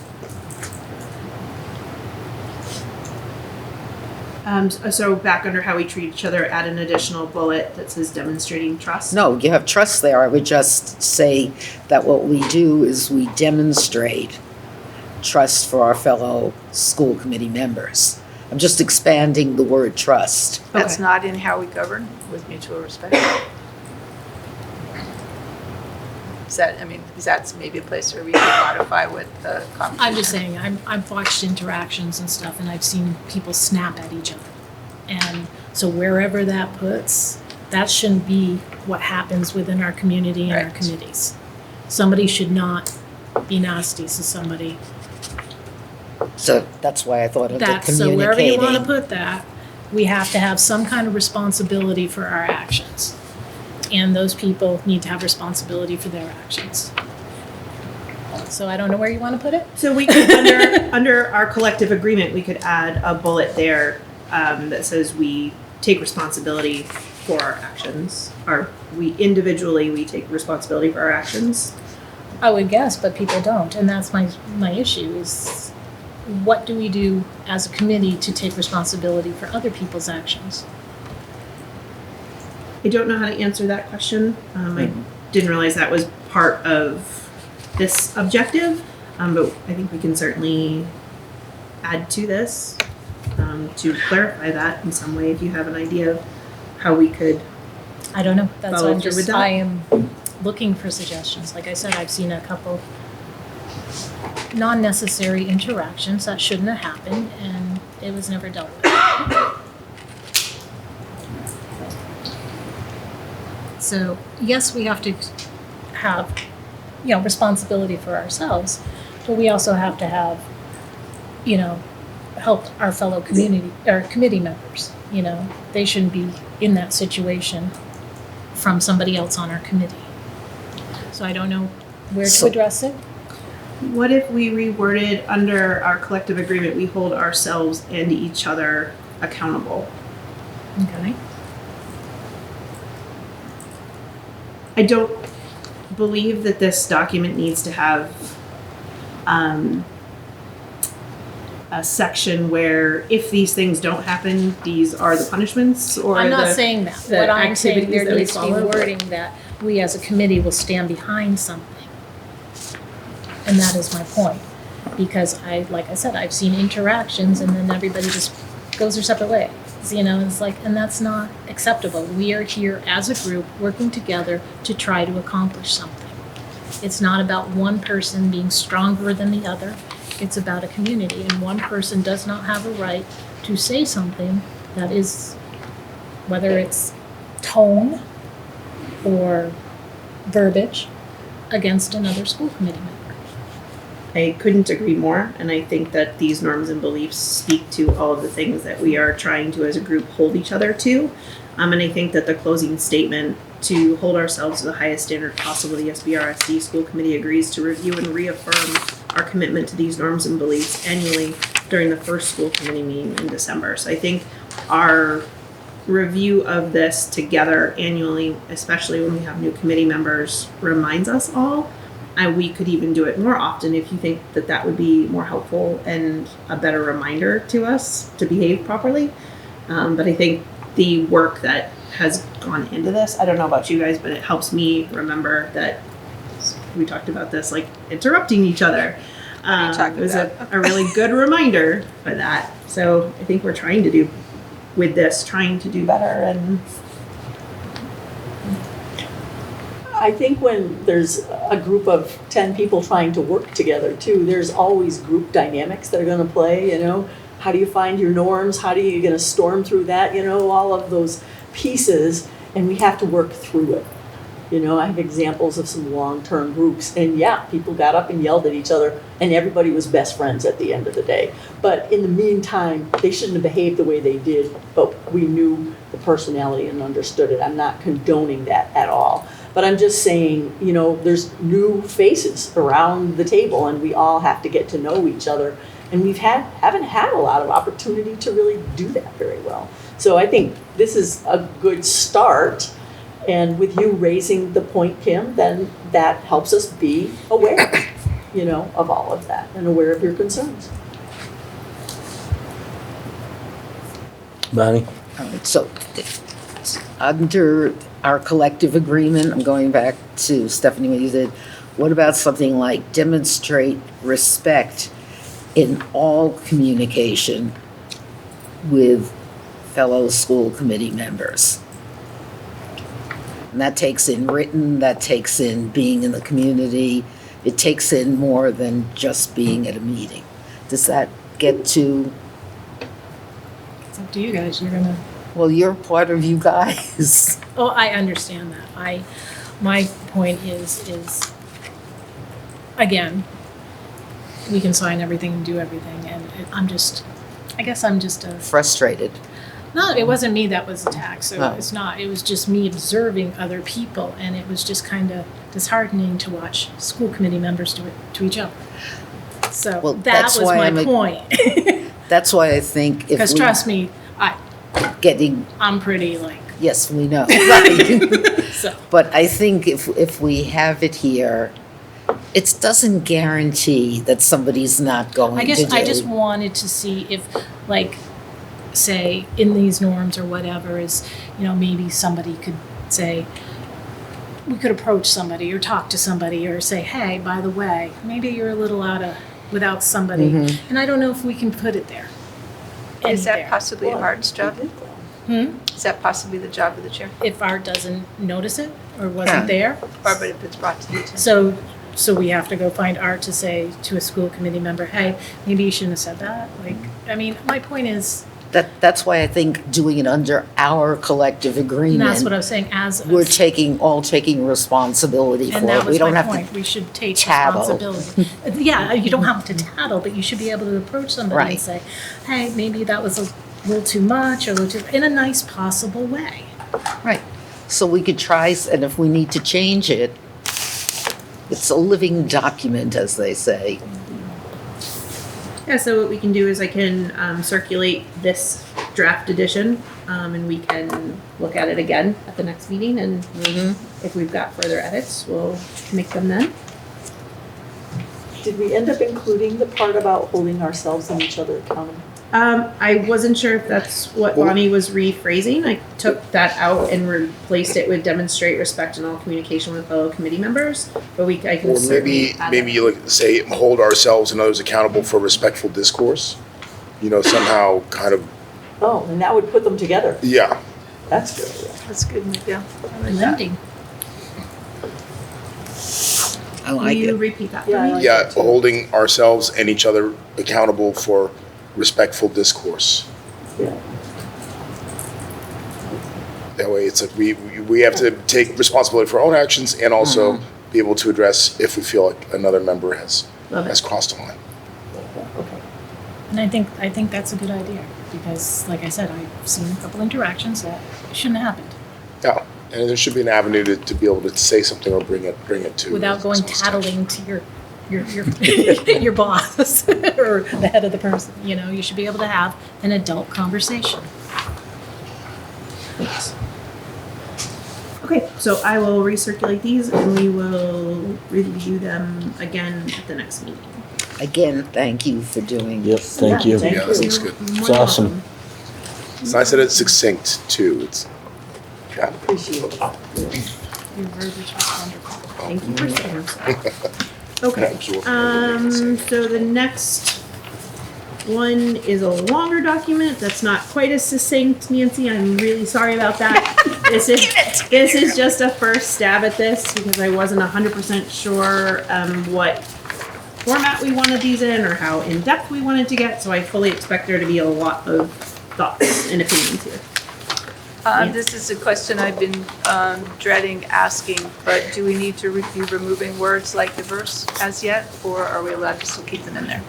So back under how we treat each other, add an additional bullet that says demonstrating trust. No, you have trust there. I would just say that what we do is we demonstrate trust for our fellow school committee members. I'm just expanding the word trust. That's not in how we govern with mutual respect. Is that maybe a place where we can modify what the conversation? I'm just saying, I've watched interactions and stuff, and I've seen people snap at each other. And so wherever that puts, that shouldn't be what happens within our community and our Right. committees. Somebody should not be nasty to somebody. So that's why I thought of the So wherever you want to communicating. put that, we have to have some kind of responsibility for our actions. And those people need to have responsibility for their actions. So I don't know where you want to put it. So we could, under our collective agreement, we could add a bullet there that says we take responsibility for our actions. Or we take responsibility for our actions. I would guess, but people don't, and that's my issue is what do we do as a committee to take responsibility for other people's actions? I don't know how to answer that question. I didn't realize that was part of this objective, but I think we can certainly add to this to clarify that in some way if you have an idea of how we could. I don't know. That's Follow why through with that? I am looking for suggestions. Like I said, I've seen a couple non-necessary interactions that shouldn't have happened, and it was never dealt with. So yes, we have to have, responsibility for ourselves, but we also have to have, help our fellow committee members. They shouldn't be in that situation from somebody else on our committee. So I don't know where to address it. What if we reworded under our collective agreement, we hold ourselves and each other accountable? Okay. I don't believe that this document needs to have a section where if these things don't happen, these are the punishments or I'm not saying that. the What I'm saying, activities there that we needs to be follow. wording that we as a committee will stand behind something. And that is my point. Because like I said, I've seen interactions and then everybody just goes their separate ways. It's like, and that's not acceptable. We are here as a group working together to try to accomplish something. It's not about one person being stronger than the other. It's about a community, and one person does not have a right to say something that is, whether it's tone or verbiage, against another school committee member. I couldn't agree more, and I think that these norms and beliefs speak to all of the things that we are trying to, as a group, hold each other to. And I think that the closing statement to hold ourselves to the highest standard possible, the SBRSD School Committee agrees to review and reaffirm our commitment to these norms and beliefs annually during the first school committee meeting in December. So I think our review of this together annually, especially when we have new committee members, reminds us all. And we could even do it more often if you think that that would be more helpful and a better reminder to us to behave properly. But I think the work that has gone into this, I don't know about you guys, but it helps me remember that we talked about this, like interrupting each other. It was a really good reminder for that. So I think we're trying to do better. And I think when there's a group of 10 people trying to work together too, there's always group dynamics that are going to play, you know. How do you find your norms? How are you going to storm through that? You know, all of those pieces, and we have to work through it. You know, I have examples of some long-term groups, and yeah, people got up and yelled at each other, and everybody was best friends at the end of the day. But in the meantime, they shouldn't have behaved the way they did, but we knew the personality and understood it. I'm not condoning that at all. But I'm just saying, you know, there's new faces around the table, and we all have to get to know each other. And we haven't had a lot of opportunity to really do that very well. So I think this is a good start. And with you raising the point, Kim, then that helps us be aware, you know, of all of that and aware of your concerns. Bonnie? All right, so under our collective agreement, I'm going back to Stephanie, what you did, what about something like demonstrate respect in all communication with fellow school committee members? And that takes in written, that takes in being in the community, it takes in more than just being at a meeting. Does that get to, It's up to you guys, you're gonna, well, you're part of you guys. oh, I understand that. My point is, again, we can sign everything and do everything, and I guess I'm just a, Frustrated. no, it wasn't me that was attacked, so Oh. it's not, it was just me observing other people, and it was just kind of disheartening to watch school committee members do it to each other. So Well, that that's was why my point. That's why I think if Because we trust me, getting, I'm pretty like, yes, we know, right? so. But I think if we have it here, it doesn't guarantee that somebody's not going to do. I just wanted to see if, like, say, in these norms or whatever is, you know, maybe somebody could say, we could approach somebody or talk to somebody or say, hey, by the way, maybe you're a little without somebody. Mm-hmm. And I don't know if we can put it there. Is that Anywhere. possibly Art's job? Is that possibly the job of the chair? If Art doesn't notice it or Yeah. wasn't there. Or but if it's brought to the attention? So we have to go find Art to say to a school committee member, hey, maybe you shouldn't have said that. Like, I mean, my point is, That's why I think doing it under our collective and agreement. that's what I was saying, as a We're taking responsibility for and that it. We was don't my have point. to, We should take tattle. responsibility. Yeah, you don't have to tattle, but you should be able to approach somebody and Right. say, hey, maybe that was a little too much or a little too, in a nice possible way. right. So we could try, and if we need to change it, it's a living document, as they say. yeah, so what we can do is I can circulate this draft edition, and we can look at it again at the next meeting, and if we've got further edits, we'll make them then. Did we end up including the part about holding ourselves and each other accountable? I wasn't sure if that's what Bonnie was rephrasing. I took that out and replaced it with demonstrate respect in all communication with fellow committee members, but I can Or certainly add maybe that. you like say hold ourselves and others accountable for respectful discourse. You know, somehow kind of, Oh, and that would put them together. yeah. That's good. Yeah. That's good, yeah. Blending. I like Will you it. repeat that for Yeah, I me? like Yeah, that too. holding ourselves and each other accountable for respectful discourse. Yeah. That way, it's like we have to take responsibility for our own actions and also be able to address if we feel like another member has crossed a line. And I think that's a good idea, because like I said, I've seen a couple interactions that shouldn't have happened. Yeah, and there should be an avenue to be able to say something or bring it to. Without going someone's attention. tattling to your boss or the head of the person, you should be able to have an adult conversation. Okay, so I will recirculate these and we will review them again at the next meeting. Again, thank you for doing Yep, this. thank you. Yeah, this looks good. It's awesome. It's nice that it's succinct too. It's yeah. Appreciate it. Your verbiage was wonderful. Thank you for saying so. Okay, so the next one is a longer document that's not quite as succinct, Nancy. I'm really sorry about that. This is just a first stab at this because I wasn't 100% sure what format we wanted these in or how in-depth we wanted to get, so I fully expect there to be a lot of thoughts and opinions here. This is a question I've been dreading asking, but do we need to review removing words like diverse as yet, or are we allowed to still keep them in there?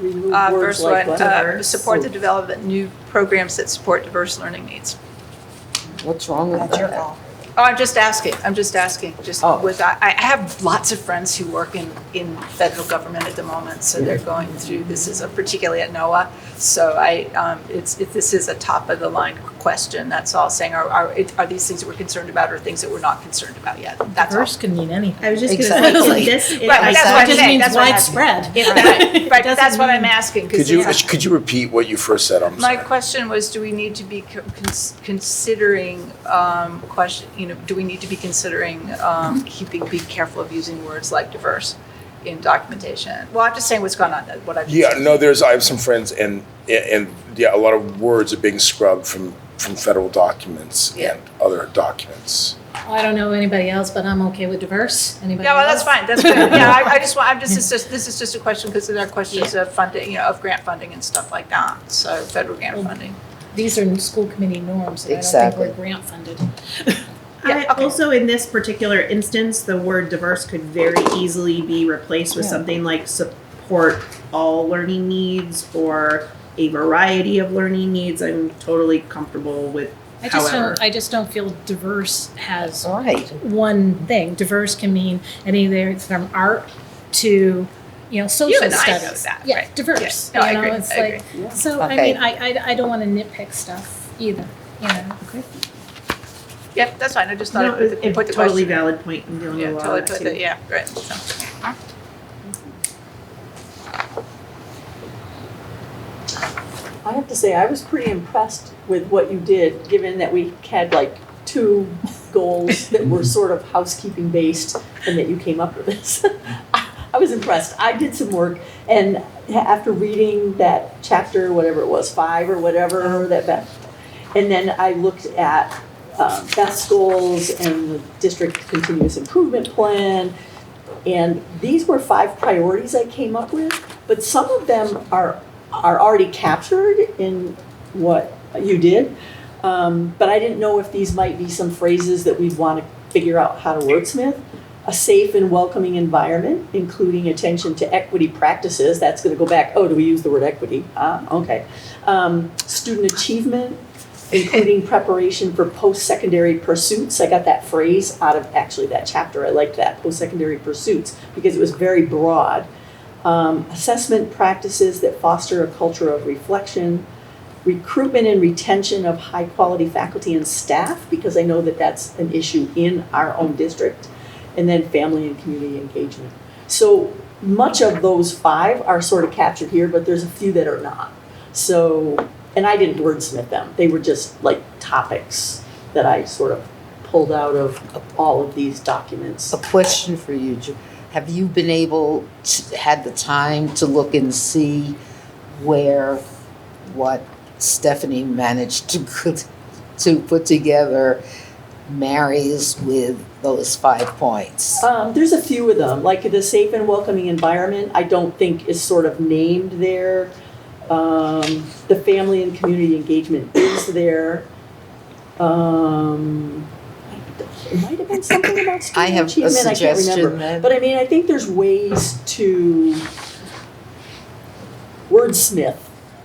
Remove words First like one, what? support the development of new programs that support diverse learning needs. What's wrong with That's your that? call. Oh, I'm just asking, Oh. I have lots of friends who work in federal government at the moment, so they're going through, this is particularly at NOAA, so this is a top of the line question, that's all, saying are these things that we're concerned about or things that we're not concerned about yet, that's all. Diverse can mean anything. I was just Exactly. gonna say, in this, Right, that's what I'm It just saying, means that's what I'm asking. widespread. Right, Doesn't that's what I'm mean- asking, Could you repeat what you first said? I'm My sorry. question was, do we need to be considering, do we need to be considering be careful of using words like diverse in documentation? Well, I'm just saying what's going on, what I've just Yeah, said. no, I have some friends and yeah, a lot of words are being scrubbed from federal documents Yeah. and other documents. I don't know anybody else, but I'm okay with diverse. Anybody Yeah, well, that's else? fine, that's good. Yeah, this is just a question because there are questions of funding, of grant funding and stuff like that, so federal grant funding. These are school committee norms, and I don't Exactly. think we're grant funded. Yeah, okay. Also, in this particular instance, the word diverse could very easily be replaced with something like support all learning needs or a variety of learning needs. I'm totally comfortable with however. I just don't feel diverse has All right. one thing. Diverse can mean anything from art to, social and I know studies. that, Yeah, right. diverse. Yeah. No, I you know, agree, it's I like, agree. so, I Okay. mean, I don't want to nitpick stuff either, Okay. Yep, that's fine, I just thought No, I'd put the it's totally question. valid point. I'm dealing Yeah, with a lot totally of that put too. it, yeah, right. So, I have to say, I was pretty impressed with what you did, given that we had like 2 goals that were sort of housekeeping based and that you came up with this. I was impressed. I did some work, and after reading that chapter, whatever it was, 5 or whatever, that Beth, and then I looked at Beth's goals and the district continuous improvement plan, and these were 5 priorities I came up with, but some of them are already captured in what you did. But I didn't know if these might be some phrases that we'd want to figure out how to wordsmith. A safe and welcoming environment, including attention to equity practices. That's going to go back. Oh, do we use the word equity? Okay. Student achievement, including preparation for post-secondary pursuits. I got that phrase out of actually that chapter. I liked that, post-secondary pursuits, because it was very broad. Assessment practices that foster a culture of reflection, recruitment and retention of high-quality faculty and staff, because I know that that's an issue in our own district, and then family and community engagement. So much of those 5 are sort of captured here, but there's a few that are not. So, and I didn't wordsmith them. They were just like topics that I sort of pulled out of all of these documents. A question for you, have you been able had the time to look and see what Stephanie managed to put together marries with those 5 points? There's a few of them, like the safe and welcoming environment, I don't think is sort of named there. The family and community engagement is there. It might have been something about I student have a achievement, I can't suggestion remember. then. But I mean, I think there's ways to wordsmith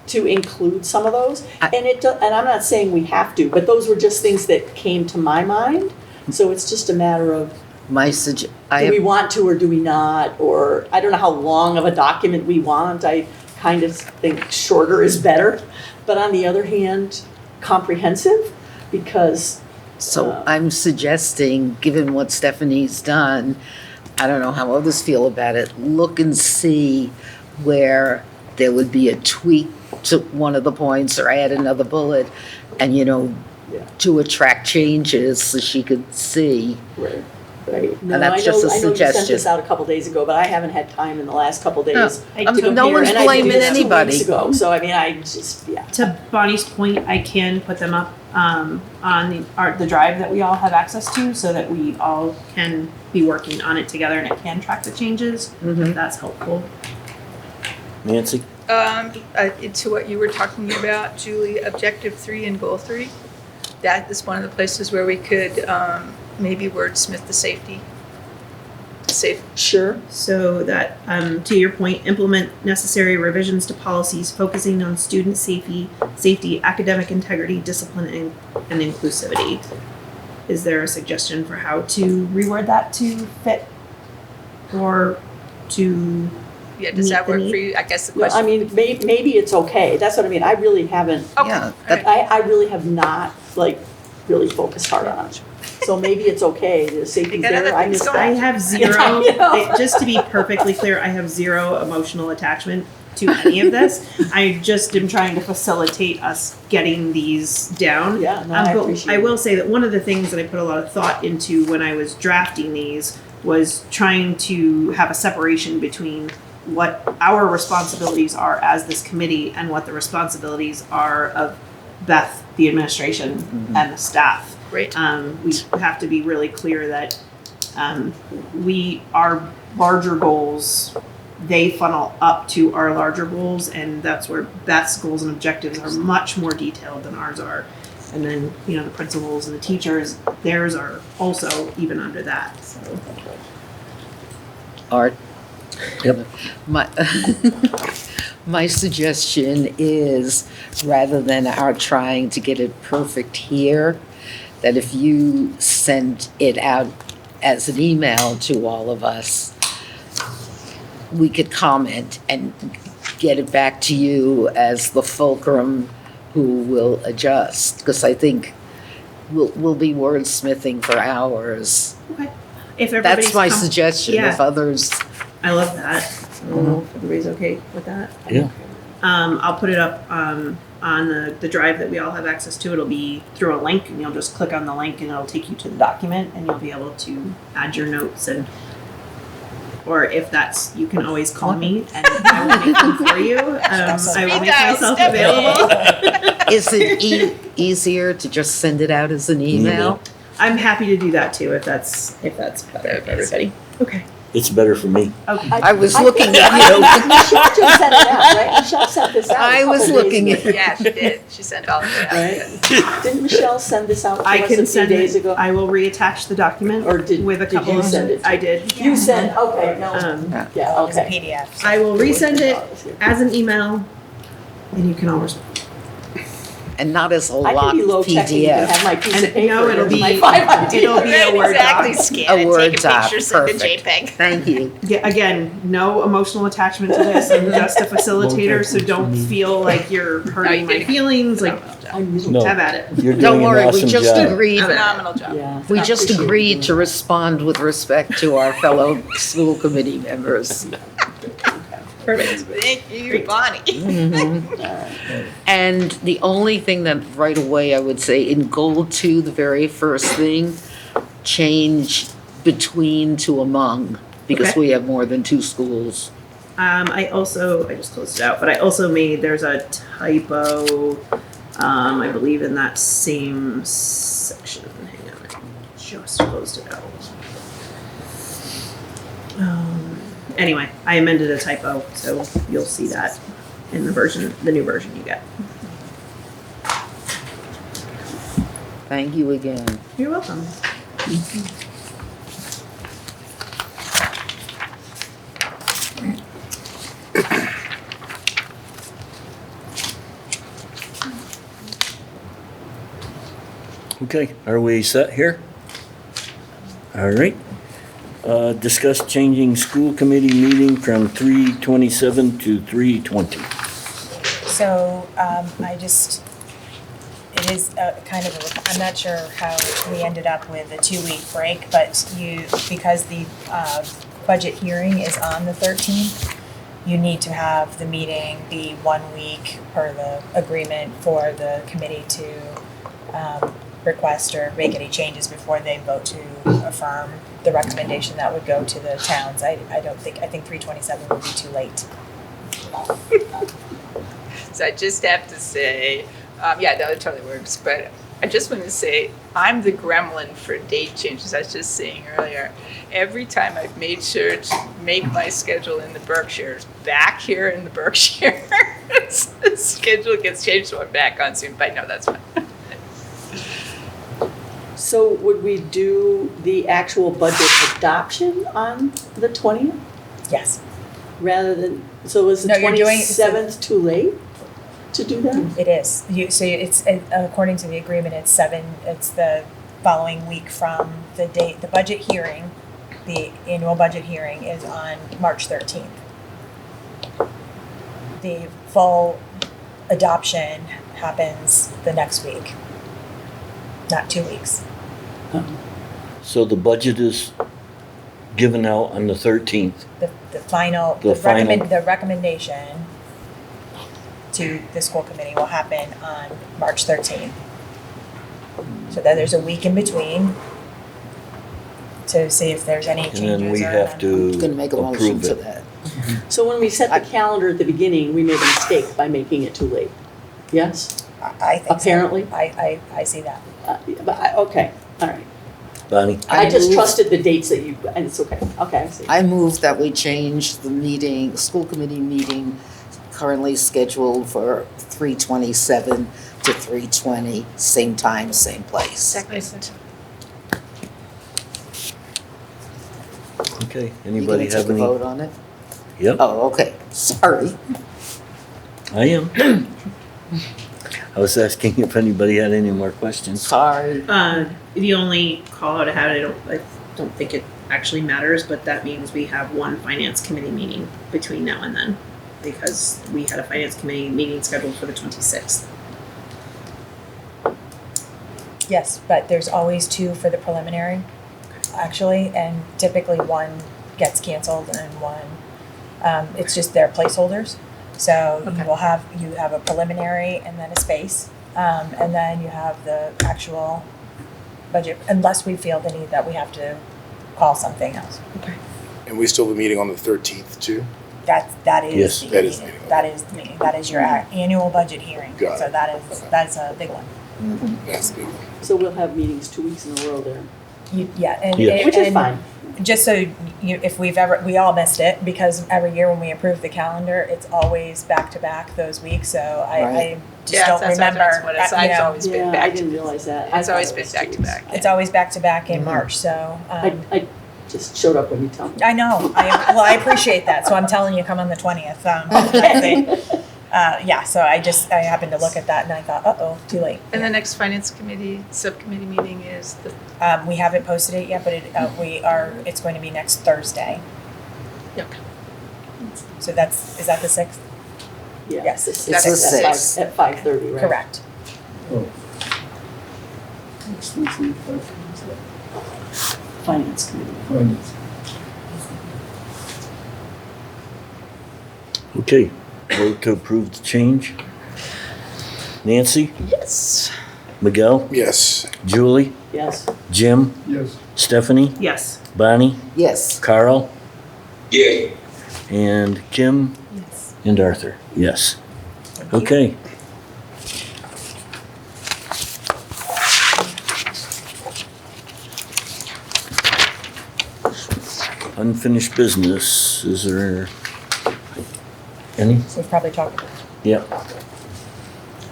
to include some of those. And I'm not saying we have to, but those were just things that came to my mind. So it's just a matter of, do we want to or do we not? Or I don't know how long of a document we want. I kind of think shorter is better. But on the other hand, comprehensive, because So I'm suggesting, given what Stephanie's done, I don't know how others feel about it, look and see where there would be a tweak to one of the points or add another bullet and, to attract changes so she could see. Right. Right. No, And that's I just a know you sent suggestion. this out a couple days ago, but I haven't had time in the last couple days No, to no compare, one's and I did blaming this 2 anybody. weeks ago. So I mean, I just, yeah. To Bonnie's point, I can put them up on the drive that we all have access to, so that we all can be working on it together and it can track the changes. If that's helpful. Nancy? To what you were talking about, Julie, objective 3 and goal 3, that is one of the places where we could maybe wordsmith the safety. Sure. So that, to your point, implement necessary revisions to policies focusing on student safety, academic integrity, discipline, and inclusivity. Is there a suggestion for how to reword that to fit or to Yeah, does that meet the work need? for you? I guess the No, question. I mean, maybe it's okay. That's what I mean. I really haven't, Okay. Yeah, all right. I really have not, really focused hard on it. So maybe it's okay. The safety's got other there. I things just, I have zero, I know. just to be perfectly clear, I have zero emotional attachment to any of this. I just am trying to facilitate us getting these down. Yeah, no, I But appreciate I it. will say that one of the things that I put a lot of thought into when I was drafting these was trying to have a separation between what our responsibilities are as this committee and what the responsibilities are of Beth, the administration, and the staff. Great. We have to be really clear that our larger goals, they funnel up to our larger goals, and that's where Beth's goals and objectives are much more detailed than ours are. And then, the principals and the teachers, theirs are also even under that, so. Art? Yep. My suggestion is, rather than our trying to get it perfect here, that if you send it out as an email to all of us, we could comment and get it back to you as the fulcrum who will adjust. Because I think we'll be wordsmithing for hours. Okay. If everybody's That's my suggestion. Yeah. If others, I love that. I don't know if everybody's okay with that. Yeah. I'll put it up on the drive that we all have access to. It'll be through a link, and you'll just click on the link and it'll take you to the document, and you'll be able to add your notes, or if that's, you can always call me and I will make them for you. I will make myself available. is it easier to just send it out as an email? I'm happy to do that too, if that's better for everybody. Okay. It's better for me. Okay. I was looking at you. Michelle just sent it out, right? Michelle sent this out. I was looking at Yeah, she did. She sent all of it out. Right? Didn't Michelle send this out to I us can a few send days it. ago? I will reattach the document Or did with a did couple you of. send it? I did. You sent, okay, no, yeah, It's a okay. PDF. I will resend it as an email, and you can all respond. And not as a I can locked be low teching and have PDF. my piece And of paper. no, it'll and be- my 5 ideas. It'll be a Word Exactly, doc. scan it, A Word take a doc, picture, send a perfect. JPEG. Thank you. Yeah, again, no emotional attachment to this. I'm just a facilitator, so don't feel like you're hurting my feelings. Like, No, have at it. you're Don't doing an worry, we awesome just job. agreed. Phenomenal job. Yeah. We just Appreciate agreed it. to respond with respect to our fellow school committee members. Perfect. Thank you, Bonnie. And the only thing that right away I would say in goal 2, the very first thing, change between to among, because Okay. we have more than 2 schools. I just closed it out, but I also there's a typo, I believe in that same section. Hang on, I just closed it out. Anyway, I amended a typo, so you'll see that. in the new version you get. Thank you again. You're welcome. Okay, are we set here? All right. Discuss changing school committee meeting from 3:27 to 3:20. So, it is kind of, I'm not sure how we ended up with a 2-week break, but because the budget hearing is on the 13th, you need to have the meeting be 1 week per the agreement for the committee to request or make any changes before they vote to affirm the recommendation that would go to the towns. I think 327 would be too late. So I just have to say, yeah, no, it totally works, but I just want to say, I'm the gremlin for date changes. I was just saying earlier, every time I've made sure to make my schedule in the Berkshires, back here in the Berkshire, the schedule gets changed, so I'm back on soon, but no, that's fine. So would we do the actual budget adoption on the 20th Yes. rather than, so was the No, you're doing- 27th too late to do that? It is. It's according to the agreement, it's the following week from the date, the budget hearing, the annual budget hearing is on March 13th. The full adoption happens the next week, not 2 weeks. So the budget is given out on the 13th. The final, The final. the recommendation to the school committee will happen on March 13th. So that there's a week in between to see if there's any changes. And then we or have to I'm gonna make a motion approve to it. that. So when we set the calendar at the beginning, we made a mistake by making it too late. Yes? I think so. Apparently? I see that. Okay, all right. Bonnie? I just move- trusted the dates that you, and it's okay. Okay, I see. I move that we change the meeting, school committee meeting currently scheduled for 3:27 to 3:20, same time, same place. Second. Okay, You anybody gonna have take a any? vote on it? Yep, Oh, okay, sorry. I am. I was asking if anybody had any more questions. Sorry. The only call out I had, I don't think it actually matters, but that means we have one finance committee meeting between now and then, because we had a finance committee meeting scheduled for the 26th. Yes, but there's always 2 for the preliminary, actually, and typically one gets canceled and one, it's just their placeholders. So Okay. you have a preliminary and then a space, and then you have the actual budget, unless we feel the need that we have to call something else. And we still have a meeting on the 13th too? That is Yes. the That is the meeting. meeting. That is the meeting. That is your annual budget hearing. Got So it. that's a big one. That's the big one. So we'll have meetings 2 weeks in a row there, Yeah. which is fine. Just so if we all missed it, because every year when we approve the calendar, it's always back to back those weeks, so I Right. just Yeah, don't that's remember. what it's you know, always been Yeah, I back to, didn't realize that. I it's thought always it been was back 2 to weeks. back. It's always back to back in March, so. I just showed up when you told me. I know, I appreciate that, so I'm telling you, come on the 20th. Yeah, so I happened to look at that and I thought, uh-oh, too late. And the next finance committee, subcommittee meeting is the, We haven't posted it yet, but it's going to be next Thursday. Yep. So is that the 6th? Yeah, Yes, it's that's the at 6th. at 5:30, right? Correct. Finance committee. Okay, vote to approve the change. Nancy? yes. Miguel? Yes. Julie? Yes. Jim? Yes. Stephanie? Yes. Bonnie? Yes. Carl? Yeah. And Kim? Yes. And Arthur? Yes. Okay. Unfinished business, is there any? So we've probably talked about it. Yeah.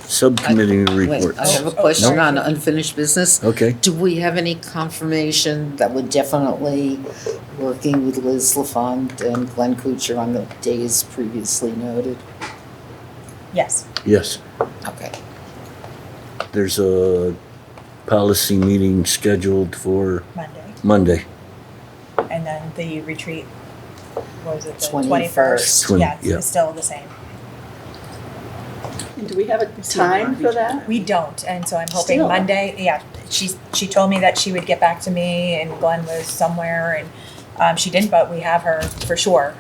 Subcommittee Wait, reports. I have a question No? on unfinished business. Okay. Do we have any confirmation that we're definitely working with Liz LaFont and Glenn Kuchar on the days previously noted? Yes. Yes. Okay. There's a policy meeting scheduled for Monday. Monday. And then the retreat, what was it, the 21st. 21st? Yeah, Yeah. it's still the same. And do we have a time for that? We don't, and so I'm hoping Still. Monday, yeah, she told me that she would get back to me and Glenn was somewhere and she didn't, but we have her for sure,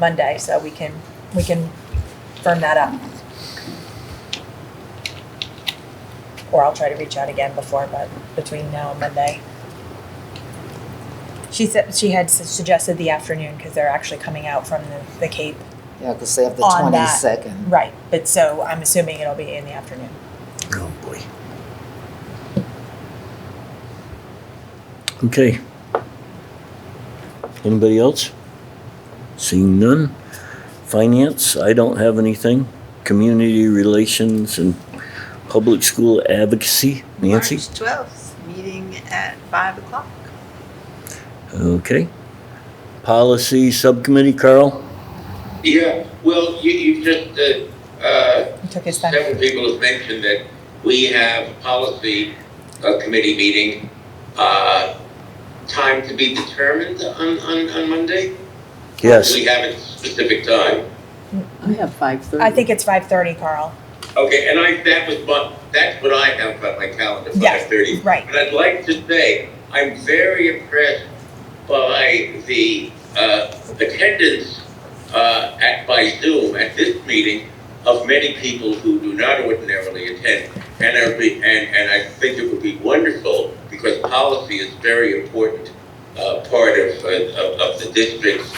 Monday, so we can firm that up. Or I'll try to reach out again before, but between now and Monday. She said she had suggested the afternoon because they're actually coming out from the Cape Yeah, because they have the on that. 22nd. Right, but so I'm assuming it'll be in the afternoon. Oh, boy. Okay. Anybody else? Seeing none. Finance, I don't have anything. Community relations and public school advocacy, Nancy? March 12th, meeting at 5 o'clock. Okay. Policy subcommittee, Carl? Yeah, well, you just, Took his time. several people have mentioned that we have a policy committee meeting, time to be determined on Monday? Yes. Do we have a specific time? I have 5:30. I think it's 5:30, Carl. Okay, and that's what I have on my calendar, Yes, 5:30. right. But I'd like to say, I'm very impressed by the attendance by Zoom at this meeting of many people who do not ordinarily attend. And I think it would be wonderful, because policy is a very important part of the district's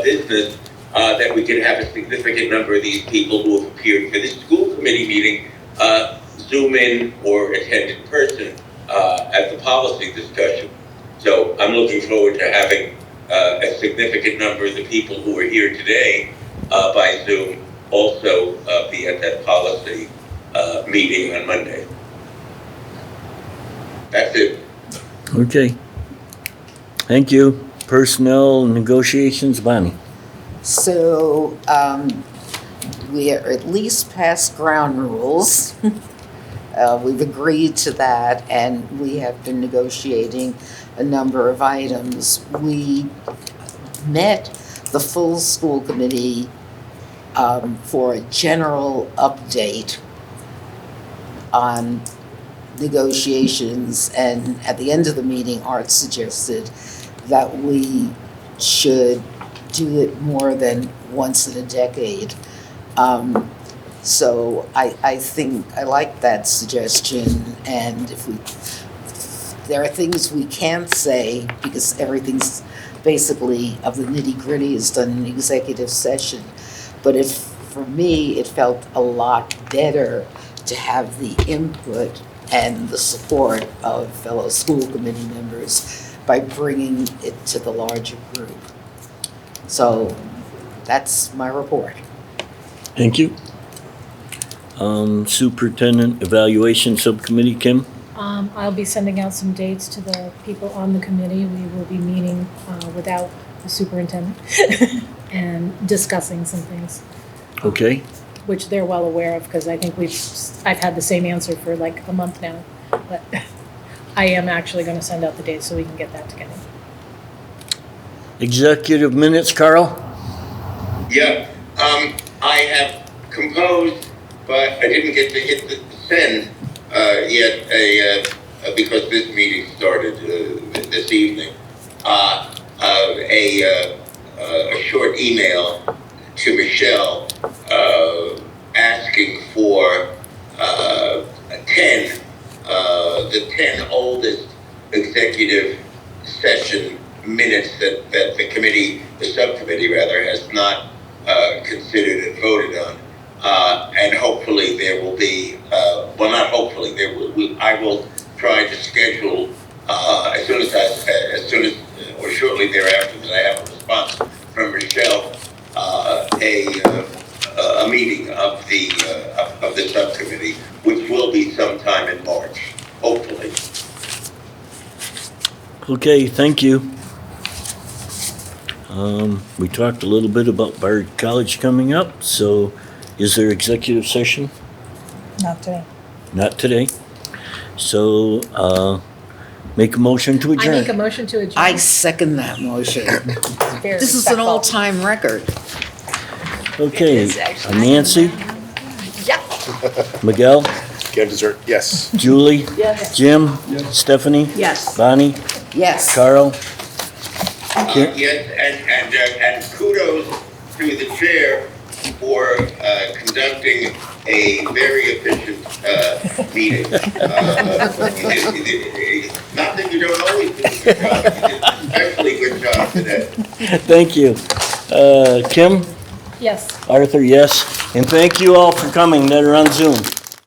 business, that we can have a significant number of these people who have appeared for this school committee meeting Zoom in or attend in person at the policy discussion. So I'm looking forward to having a significant number of the people who are here today by Zoom also be at that policy meeting on Monday. That's it. Okay. Thank you. Personnel negotiations, Bonnie? So, we are at least past ground rules. We've agreed to that, and we have been negotiating a number of items. We met the full school committee for a general update on negotiations, and at the end of the meeting, Art suggested that we should do it more than once in a decade. So I think I like that suggestion, and if there are things we can't say, because everything's basically of the nitty-gritty is done in executive session. But for me, it felt a lot better to have the input and the support of fellow school committee members by bringing it to the larger group. So that's my report. Thank you. Superintendent Evaluation Subcommittee, Kim? I'll be sending out some dates to the people on the committee. We will be meeting without the superintendent and discussing some things. Okay. Which they're well aware of, because I think I've had the same answer for like a month now. But I am actually going to send out the dates so we can get that together. Executive minutes, Carl? Yeah, I have composed, but I didn't get to hit the send yet, because this meeting started this evening. A short email to Michelle asking for the 10 oldest executive session minutes that the committee, the subcommittee rather, has not considered and voted on. And hopefully there will be, well, not hopefully, I will try to schedule as soon as or shortly thereafter that I have a response from Michelle, a a meeting of the subcommittee, which will be sometime in March, hopefully. Okay, thank you. We talked a little bit about Bard College coming up, so is there executive session? Not today. Not today. So, make a motion to I make a adjourn. motion to adjourn. I second that motion. Very This is an respectful. all-time record. Okay, It is actually. Nancy, Yeah. Miguel, Get dessert, yes. Julie, Yes. Jim, Stephanie, Yes. Bonnie, Yes. Carl. Yes, and kudos to the chair for conducting a very efficient meeting. Not that you don't always do a good job, you did an especially good job today. Thank you. Kim, Yes. Arthur, yes. And thank you all for coming that are on Zoom.